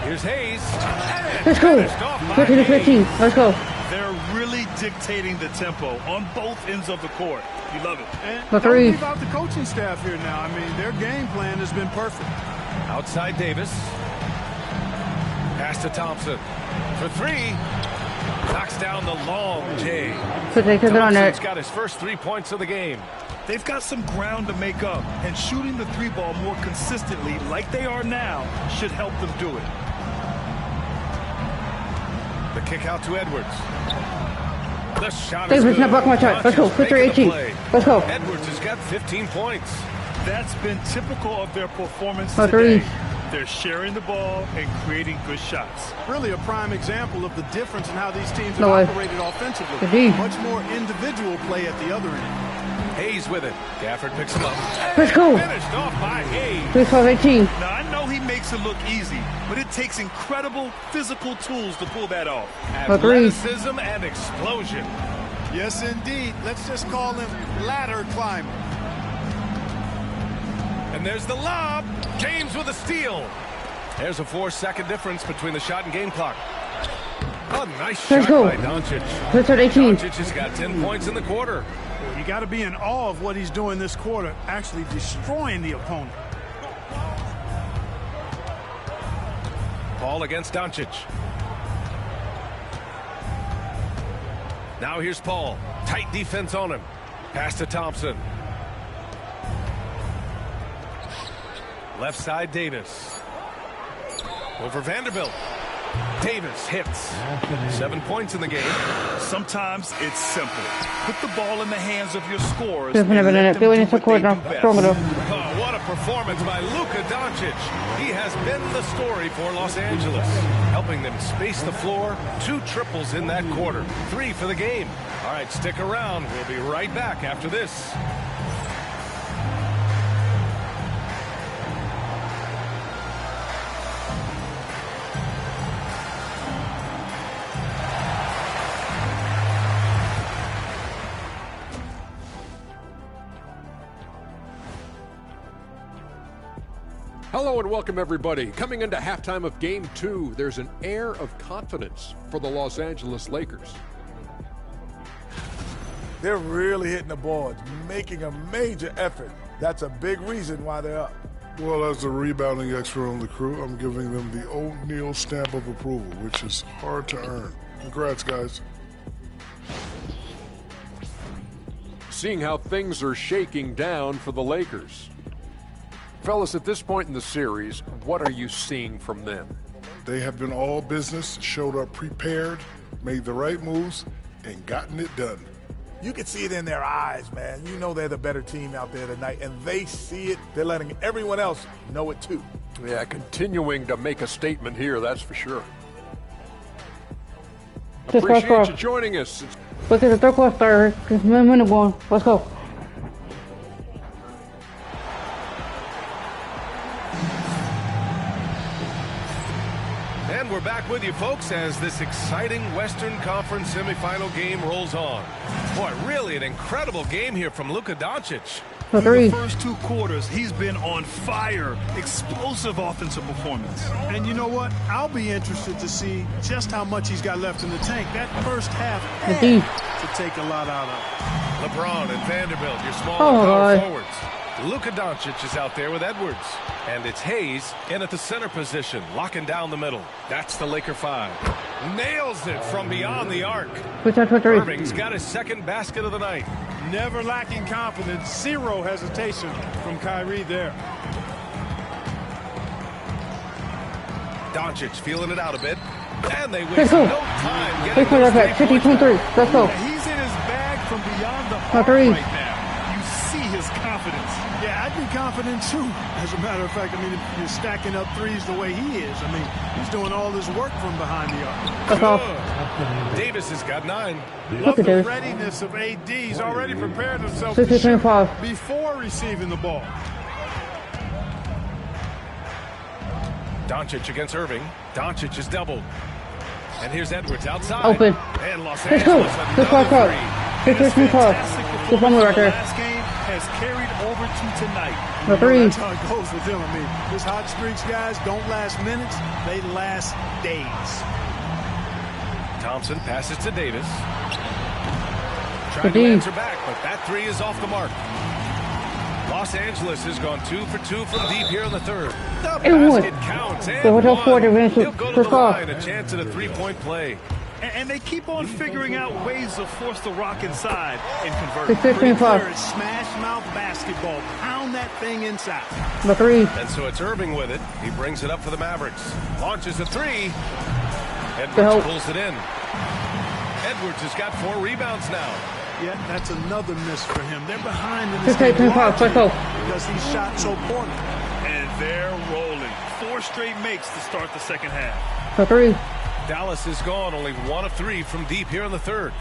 Here's Hayes. Let's go. 13-15. Let's go. They're really dictating the tempo on both ends of the court. You love it. And don't leave out the coaching staff here now. I mean, their game plan has been perfect. Outside Davis. Pass to Thompson. For 3. Knocks down the long J. Thompson's got his first 3 points of the game. They've got some ground to make up, and shooting the 3-ball more consistently like they are now should help them do it. The kick out to Edwards. The shot is good. Let's go. 53-18. Let's go. Edwards has got 15 points. That's been typical of their performance today. They're sharing the ball and creating good shots. Really a prime example of the difference in how these teams have operated offensively. Much more individual play at the other end. Hayes with it. Gafford picks him up. Let's go. Finished off by Hayes. 3-5-18. Now, I know he makes it look easy, but it takes incredible physical tools to pull that off. Athleticism and explosion. Yes, indeed. Let's just call him ladder climber. And there's the lob. James with a steal. There's a 4-second difference between the shot and game clock. Oh, nice shot by Doncic. 3-18. Doncic has got 10 points in the quarter. You got to be in awe of what he's doing this quarter, actually destroying the opponent. Ball against Doncic. Now here's Paul. Tight defense on him. Pass to Thompson. Left side, Davis. Over Vanderbilt. Davis hits. 7 points in the game. Sometimes it's simple. Put the ball in the hands of your scorers. Oh, what a performance by Luka Doncic. He has been the story for Los Angeles, helping them space the floor. 2 triples in that quarter. 3 for the game. All right, stick around. We'll be right back after this. Hello and welcome, everybody. Coming into halftime of Game 2, there's an air of confidence for the Los Angeles Lakers. They're really hitting the boards, making a major effort. That's a big reason why they're up. Well, as the rebounding expert on the crew, I'm giving them the O'Neal stamp of approval, which is hard to earn. Congrats, guys. Seeing how things are shaking down for the Lakers. Fellas, at this point in the series, what are you seeing from them? They have been all business, showed up prepared, made the right moves, and gotten it done. You can see it in their eyes, man. You know they're the better team out there tonight, and they see it. They're letting everyone else know it, too. Yeah, continuing to make a statement here, that's for sure. Appreciate you joining us. Look at the third quarter. Just a minute going. Let's go. And we're back with you, folks, as this exciting Western Conference semifinal game rolls on. Boy, really an incredible game here from Luka Doncic. In the first 2 quarters, he's been on fire. Explosive offensive performance. And you know what? I'll be interested to see just how much he's got left in the tank. That first half had to take a lot out of. LeBron and Vanderbilt, your small power forwards. Luka Doncic is out there with Edwards. And it's Hayes in at the center position, locking down the middle. That's the Laker 5. Nails it from beyond the arc. Irving's got his second basket of the night. Never lacking confidence. Zero hesitation from Kyrie there. Doncic feeling it out a bit. And they waste no time getting Let's go. He's in his bag from beyond the arc right now. You see his confidence. Yeah, I'd be confident too. As a matter of fact, I mean, if you're stacking up threes the way he is, I mean, he's doing all this work from behind the arc. Davis has got 9. Love the readiness of AD. He's already prepared himself to shoot before receiving the ball. Doncic against Irving. Doncic is doubled. And here's Edwards outside. Open. And Los Let's go. Angeles another 3. Good one right there. Last game has carried over to tonight. That's how it goes with him. I mean, his hot streaks, guys, don't last minutes. They last days. Thompson passes to Davis. Trying to answer back, but that 3 is off the mark. Los Angeles has gone 2 for 2 from deep here in the third. The basket counts, and one. He'll go to the line, a chance at a 3-point play. And they keep on figuring out ways to force the rock inside and convert. Smash mouth basketball. Pound that thing inside. The 3. And so it's Irving with it. He brings it up for the Mavericks. Launches a 3. Edwards pulls it in. Edwards has got 4 rebounds now. Yeah, that's another miss for him. They're behind in this game because he shot so poorly. And they're rolling. 4 straight makes to start the second half. For 3. Dallas is gone, only 1 of 3 from deep here in the third.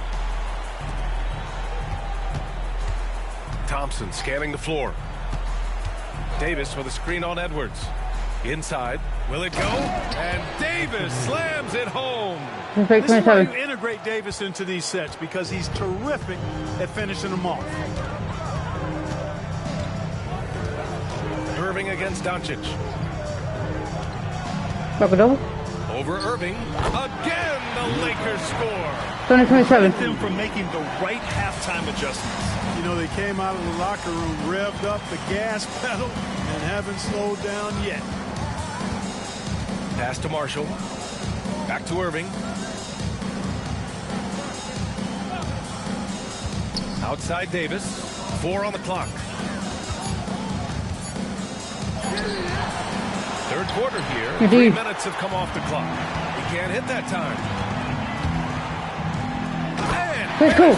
Thompson scanning the floor. Davis with a screen on Edwards. Inside. Will it go? And Davis slams it home. This is why you integrate Davis into these sets, because he's terrific at finishing them off. Irving against Doncic. Over Irving. Again, the Lakers score. 20-27. Them from making the right halftime adjustments. You know, they came out of the locker room, revved up the gas pedal, and haven't slowed down yet. Pass to Marshall. Back to Irving. Outside Davis. 4 on the clock. Third quarter here. 3 minutes have come off the clock. He can't hit that time. Let's go.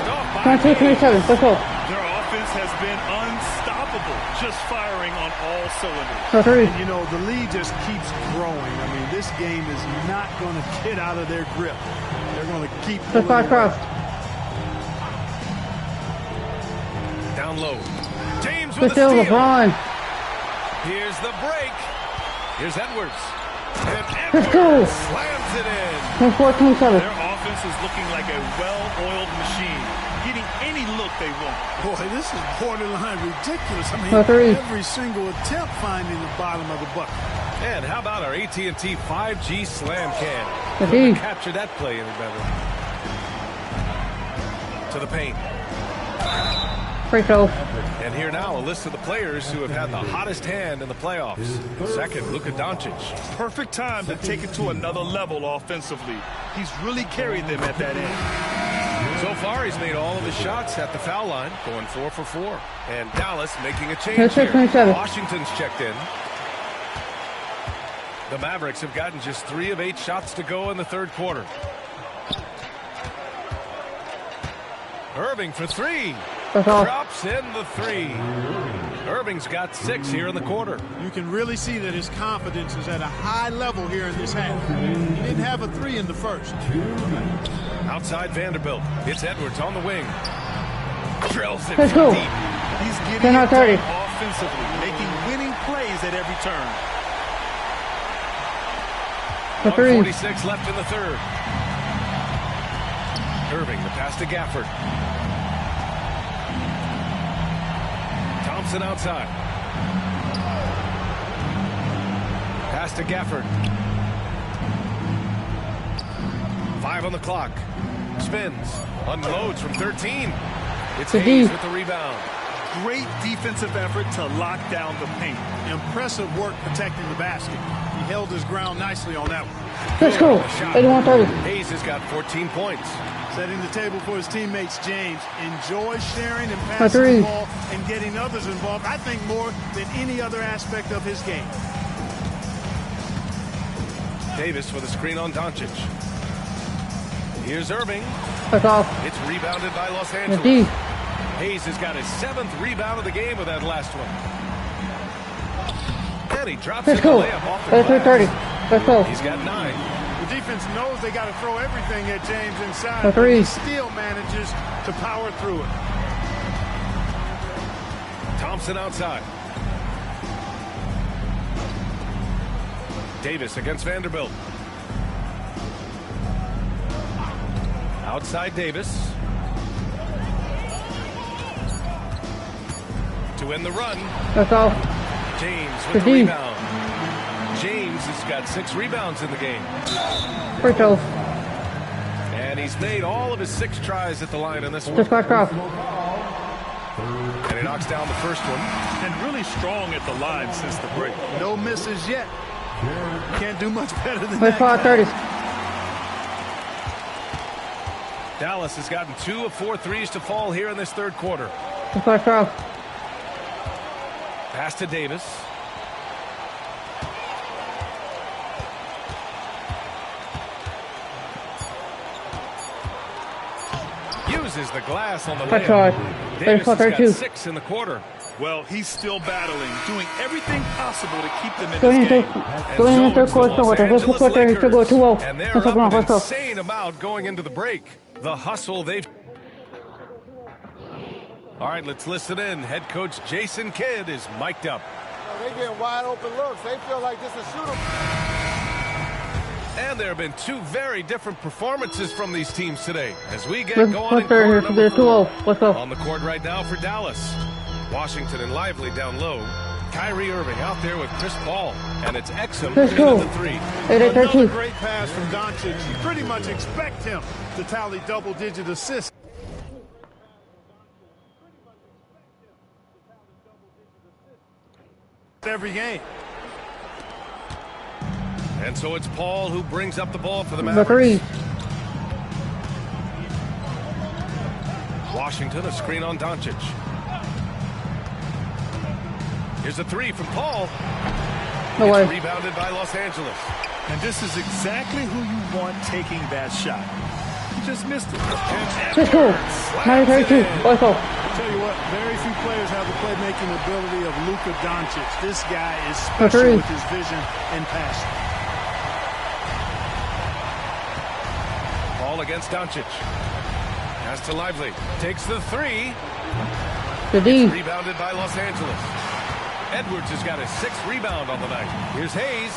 20-27. Let's go. Their offense has been unstoppable, just firing on all cylinders. For 3. And, you know, the lead just keeps growing. I mean, this game is not going to get out of their grip. They're going to keep Let's cross. Down low. James with Let's a steal. LeBron. Here's the break. Here's Edwards. And Let's go. Slams it in. 24-27. Their offense is looking like a well-oiled machine, getting any look they want. Boy, this is borderline ridiculous. I mean, For 3. every single attempt finding the bottom of the bucket. And how about our AT&T 5G slam can? Couldn't capture that play any better. To the paint. Free throw. And here now a list of the players who have had the hottest hand in the playoffs. Second, Luka Doncic. Perfect time to take it to another level offensively. He's really carried them at that end. So far, he's made all of his shots at the foul line, going 4 for 4. And Dallas making a change here. 27. Washington's checked in. The Mavericks have gotten just 3 of 8 shots to go in the third quarter. Irving for 3. Drops in the 3. Irving's got 6 here in the quarter. You can really see that his confidence is at a high level here in this half. He didn't have a 3 in the first. Outside Vanderbilt. It's Edwards on the wing. Drills it Let's go. deep. He's getting 10-30. it done offensively, making winning plays at every turn. For 3. 1:46 left in the third. Irving, the pass to Gafford. Thompson outside. Pass to Gafford. 5 on the clock. Spins. Unloads from 13. It's Hayes with the rebound. Great defensive effort to lock down the paint. Impressive work protecting the basket. He held his ground nicely on that one. Let's go. 81-30. Hayes has got 14 points. Setting the table for his teammates, James. Enjoys sharing and passing the ball and getting others involved, I think, more than any other aspect of his game. Davis with a screen on Doncic. Here's Irving. That's off. It's rebounded by Los Angeles. D. Hayes has got his 7th rebound of the game with that last one. And he drops Let's in go. the layup off the glass. 30. Let's go. He's got 9. The defense knows they got to throw everything at James inside. For 3. He still manages to power through it. Thompson outside. Davis against Vanderbilt. Outside Davis. To win the run. That's off. James with the rebound. James has got 6 rebounds in the game. Free throw. And he's made all of his 6 tries at the line in this one. Just got off. And he knocks down the first one. And really strong at the line since the break. No misses yet. Can't do much better than Let's that. 30. Dallas has gotten 2 of 4 threes to fall here in this third quarter. Just got off. Pass to Davis. Uses the glass on the That's layup. right. Davis has got 32. 6 in the quarter. Well, he's still battling, doing everything possible to keep them in Going this game. into the third quarter. This is quarter. He should go 2-0. And they're Let's up go. an insane amount going into the break. The hustle they've... All right, let's listen in. Head coach Jason Kidd is mic'd up. They getting wide open looks. They feel like this is shootable. And there have been two very different performances from these teams today. As we get Let's going in quarter. quarter Here's number 4. 2-0. Let's go. On the court right now for Dallas. Washington and Lively down low. Kyrie Irving out there with Chris Paul. And it's Exum Let's go. the 3. Another great pass from Doncic. You pretty much expect him to tally double-digit assists. Every game. And so it's Paul who brings up the ball for the The Mavericks. 3. Washington, a screen on Doncic. Here's a 3 from Paul. No way. It's rebounded by Los Angeles. And this is exactly who you want taking that shot. He just missed it. Let's go. 9-32. Let's go. Tell you what, very few players have the playmaking ability of Luka Doncic. This guy is The special 3. with his vision and passion. Paul against Doncic. Pass to Lively. Takes the 3. The D. It's rebounded by Los Angeles. Edwards has got his 6th rebound on the night. Here's Hayes.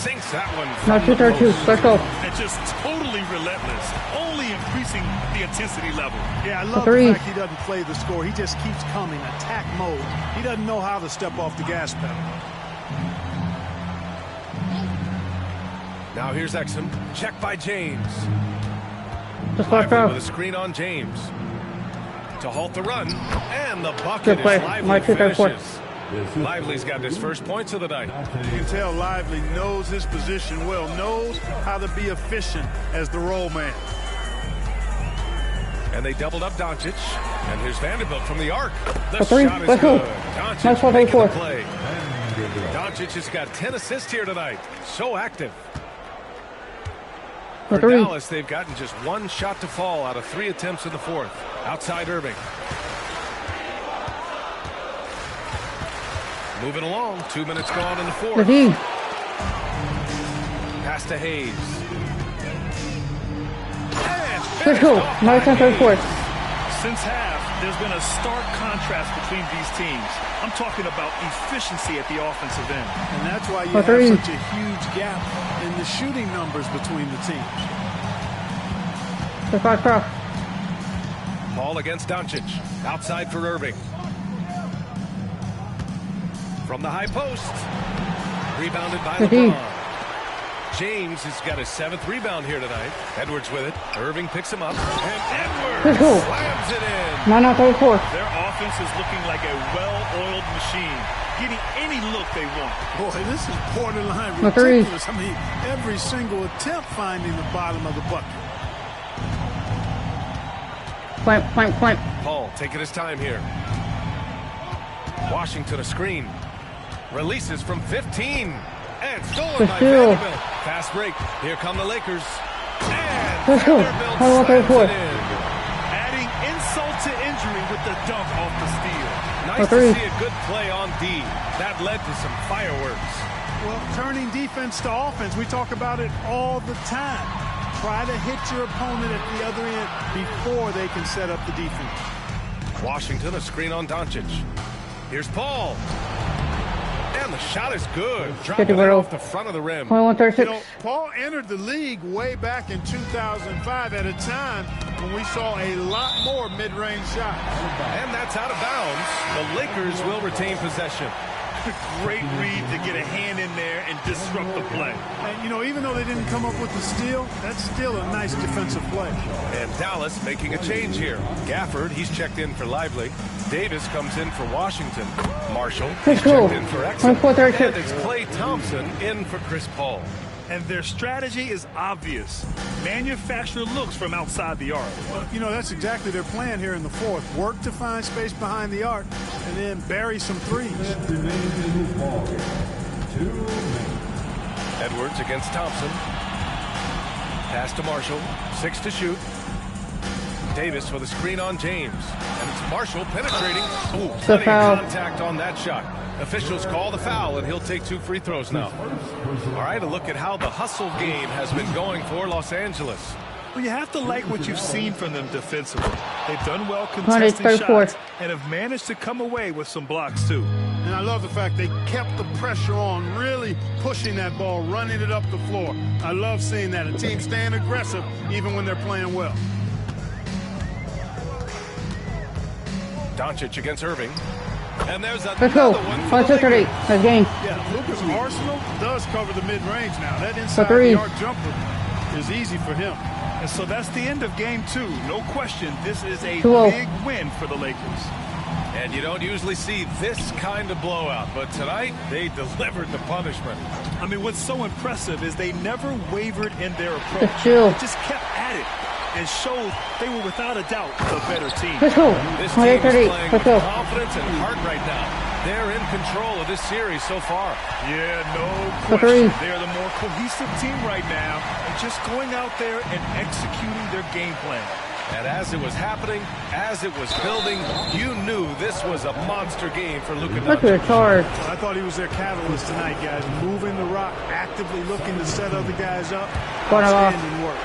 Sinks that one. Now 2-32. Let's go. And just totally relentless, only increasing the intensity level. Yeah, I love The 3. the fact he doesn't play the score. He just keeps coming, attack mode. He doesn't know how to step off the gas pedal. Now here's Exum. Check by James. Just watch Lively out. with a screen on James. To halt the run. And the bucket Good play. is Lively My 2-34. finishes. Lively's got his first points of the night. You can tell Lively knows his position well, knows how to be efficient as the roll man. And they doubled up Doncic. And here's Vanderbilt from the arc. The A 3. shot is Let's go. good. Doncic Nice one, making the 34. play. Doncic has got 10 assists here tonight. So active. The For 3. Dallas, they've gotten just 1 shot to fall out of 3 attempts in the 4th. Outside Irving. Moving along. 2 minutes gone in the 4th. The D. Pass to Hayes. Let's go. 9-34. Since half, there's been a stark contrast between these teams. I'm talking about efficiency at the offensive end. And that's why you The have 3. such a huge gap in the shooting numbers between the teams. Just watch out. Paul against Doncic. Outside for Irving. From the high post. Rebounded by The D. LeBron. James has got his 7th rebound here tonight. Edwards with it. Irving picks him up. And Edwards Let's go. slams it in. 9-34. Their offense is looking like a well-oiled machine, getting any look they want. Boy, this is borderline The 3. ridiculous. I mean, every single attempt finding the bottom of the bucket. Clamp. Paul taking his time here. Washington a screen. Releases from 15. And stolen The by steal. Vanderbilt. Fast break. Here come the Lakers. And Let's go. Vanderbilt 21-34. slams it in. Adding insult to injury with the dunk off the steal. Nice The 3. to see a good play on D. That led to some fireworks. Well, turning defense to offense, we talk about it all the time. Try to hit your opponent at the other end before they can set up the defense. Washington a screen on Doncic. Here's Paul. And the shot is good. Dropping it off the front of the rim. 21-36. You know, Paul entered the league way back in 2005 at a time when we saw a lot more mid-range shots. And that's out of bounds. The Lakers will retain possession. Great read to get a hand in there and disrupt the play. And, you know, even though they didn't come up with the steal, that's still a nice defensive play. And Dallas making a change here. Gafford, he's checked in for Lively. Davis comes in for Washington. Marshall, he's checked in for Exum. And it's Klay Thompson in for Chris Paul. And their strategy is obvious. Manufacture looks from outside the arc. Well, you know, that's exactly their plan here in the 4th. Work to find space behind the arc and then bury some threes. Edwards against Thompson. Pass to Marshall. 6 to shoot. Davis for the screen on James. And it's Marshall penetrating. Ooh, The plenty foul. of contact on that shot. Officials call the foul, and he'll take 2 free throws now. All right, a look at how the hustle game has been going for Los Angeles. Well, you have to like what you've seen from them defensively. They've done well contesting shots and have managed to come away with some blocks, too. And I love the fact they kept the pressure on, really pushing that ball, running it up the floor. I love seeing that. A team staying aggressive even when they're playing well. Doncic against Irving. And there's Let's go. another one. 1-6-8. Let's game. Yeah, Luka's arsenal does cover the mid-range now. That inside three. yard jumper is easy for him. And so that's the end of game 2. No question, this is a 2-0. big win for the Lakers. And you don't usually see this kind of blowout, but tonight they delivered the punishment. I mean, what's so impressive is they never wavered in their approach. Chill. They just kept at it and showed they were without a doubt the better team. Let's go. This team is playing Let's with go. confidence and heart right now. They're in control of this series so far. Yeah, no three. question. They're the more cohesive team right now and just going out there and executing their game plan. And as it was happening, as it was building, you knew this was a monster game for Luka Look at the Doncic. charge. I thought he was their catalyst tonight, guys. Moving the rock, actively looking to set other guys up. Outstanding work.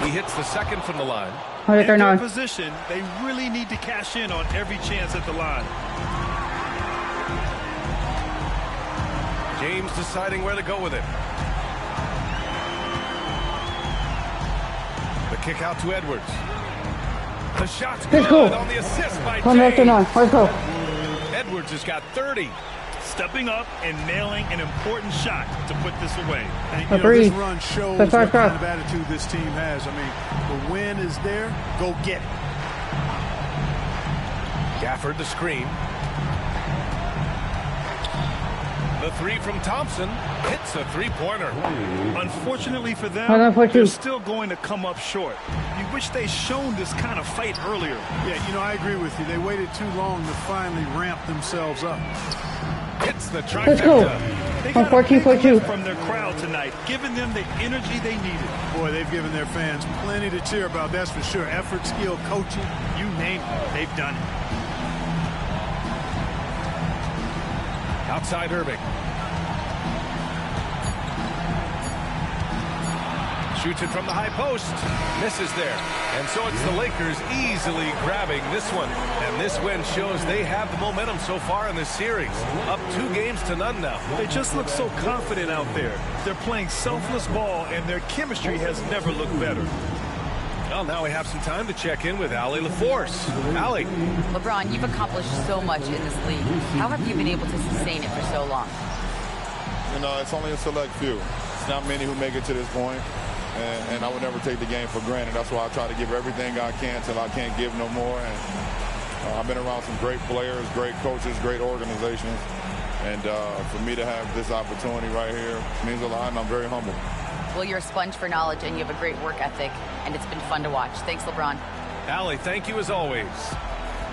He hits the second from the line. In their position, they really need to cash in on every chance at the line. James deciding where to go with it. The kick out to Edwards. The shot's good on the assist by James. Let's go. Edwards has got 30. Stepping up and nailing an important shot to put this away. And, you know, this run shows what kind of attitude this team has. I mean, the win is there. Go get it. Gafford the screen. The 3 from Thompson hits a 3-pointer. Unfortunately for them, they're still going to come up short. You wish they'd shown this kind of fight earlier. Yeah, you know, I agree with you. They waited too long to finally ramp themselves up. Hits the trifecta. Let's go. They got 14-4-2 from their crowd tonight, giving them the energy they needed. Boy, they've given their fans plenty to cheer about, that's for sure. Effort, skill, coaching, you name it, they've done it. Outside Irving. Shoots it from the high post. Misses there. And so it's the Lakers easily grabbing this one. And this win shows they have the momentum so far in this series. Up 2-0 now. They just look so confident out there. They're playing selfless ball, and their chemistry has never looked better. Well, now we have some time to check in with Allie LaForce. Allie. LeBron, you've accomplished so much in this league. How have you been able to sustain it for so long? You know, it's only a select few. It's not many who make it to this point. And I would never take the game for granted. That's why I try to give everything I can till I can't give no more. And I've been around some great players, great coaches, great organizations. And for me to have this opportunity right here means a lot, and I'm very humble. Well, you're a sponge for knowledge, and you have a great work ethic, and it's been fun to watch. Thanks, LeBron. Allie, thank you as always.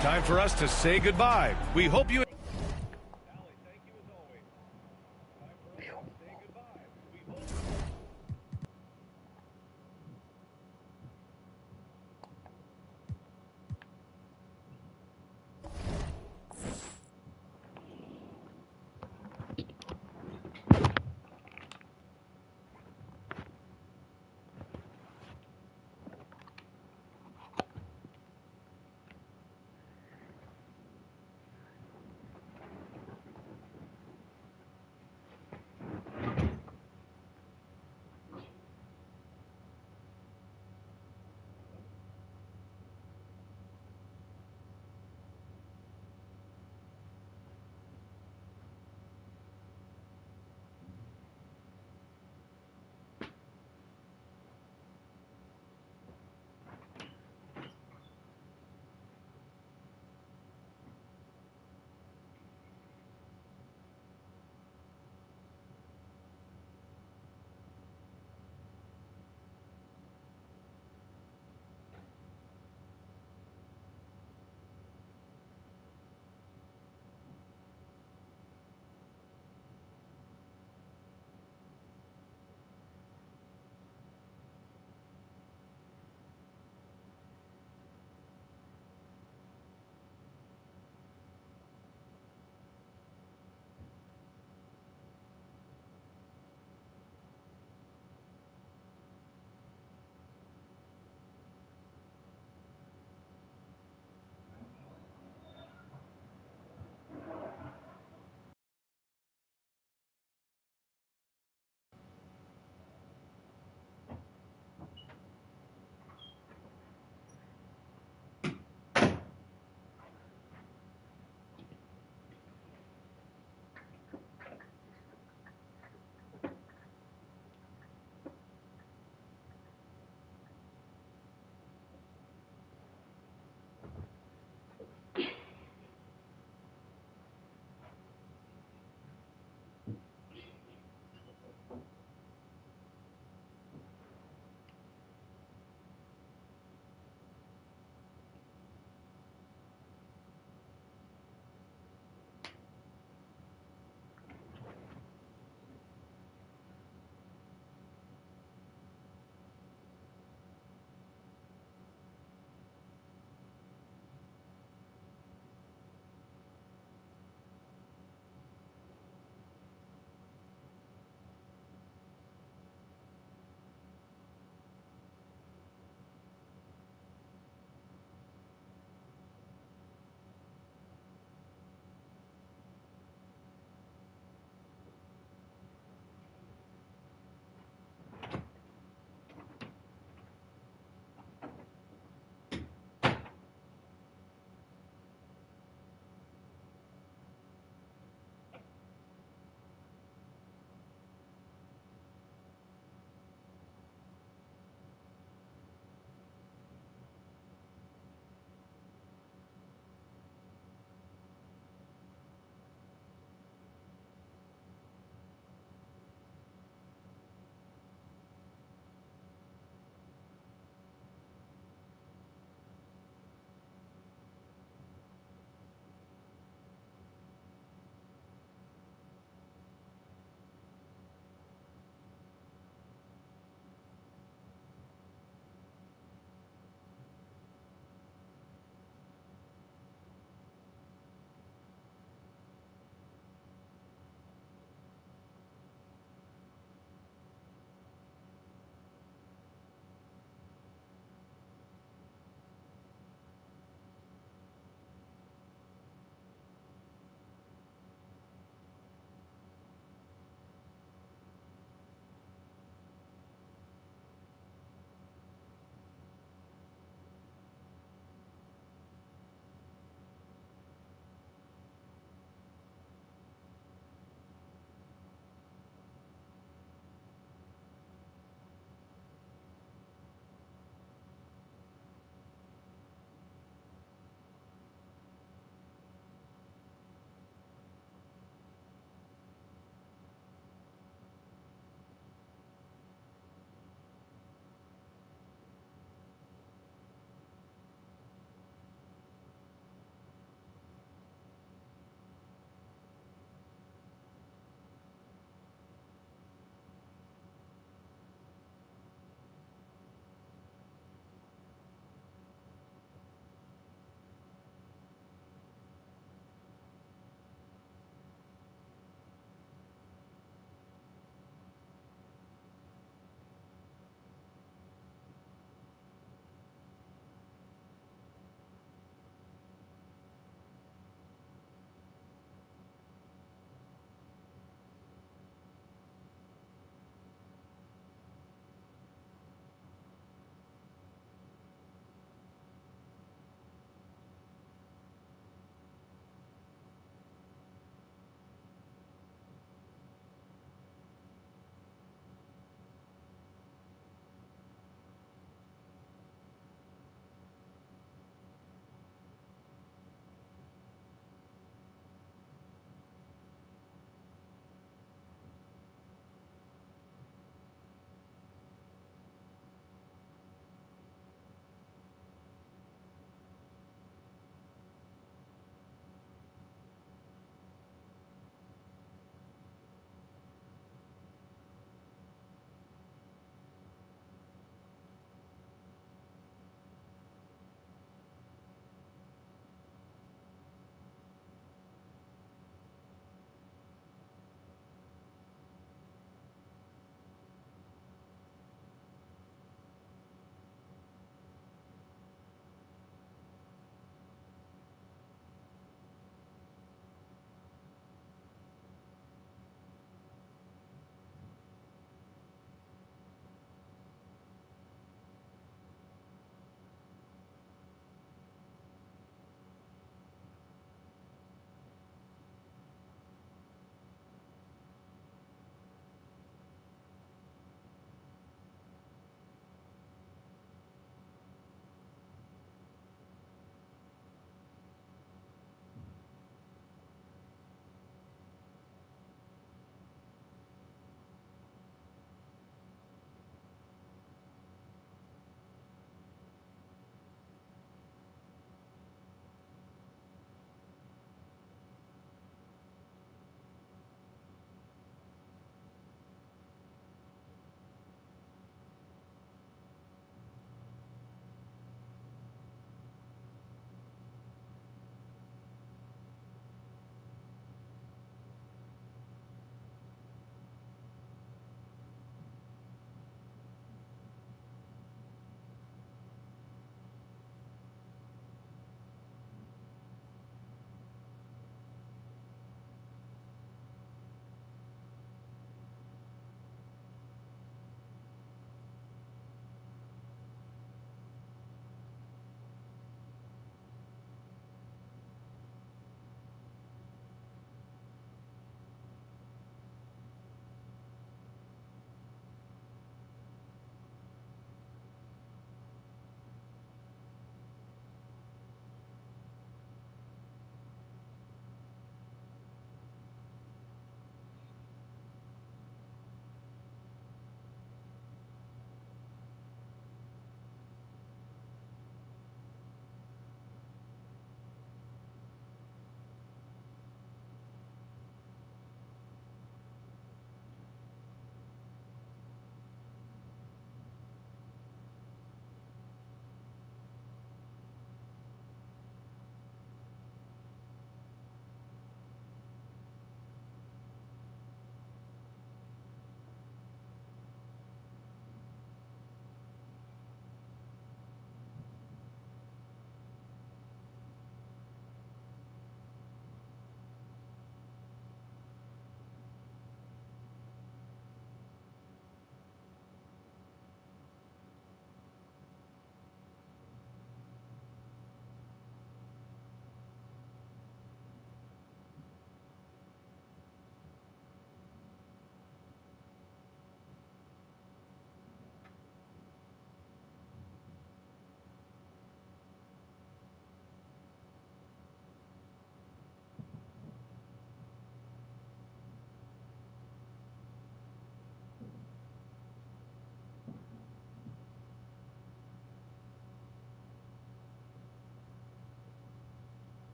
Time for us to say goodbye. We hope you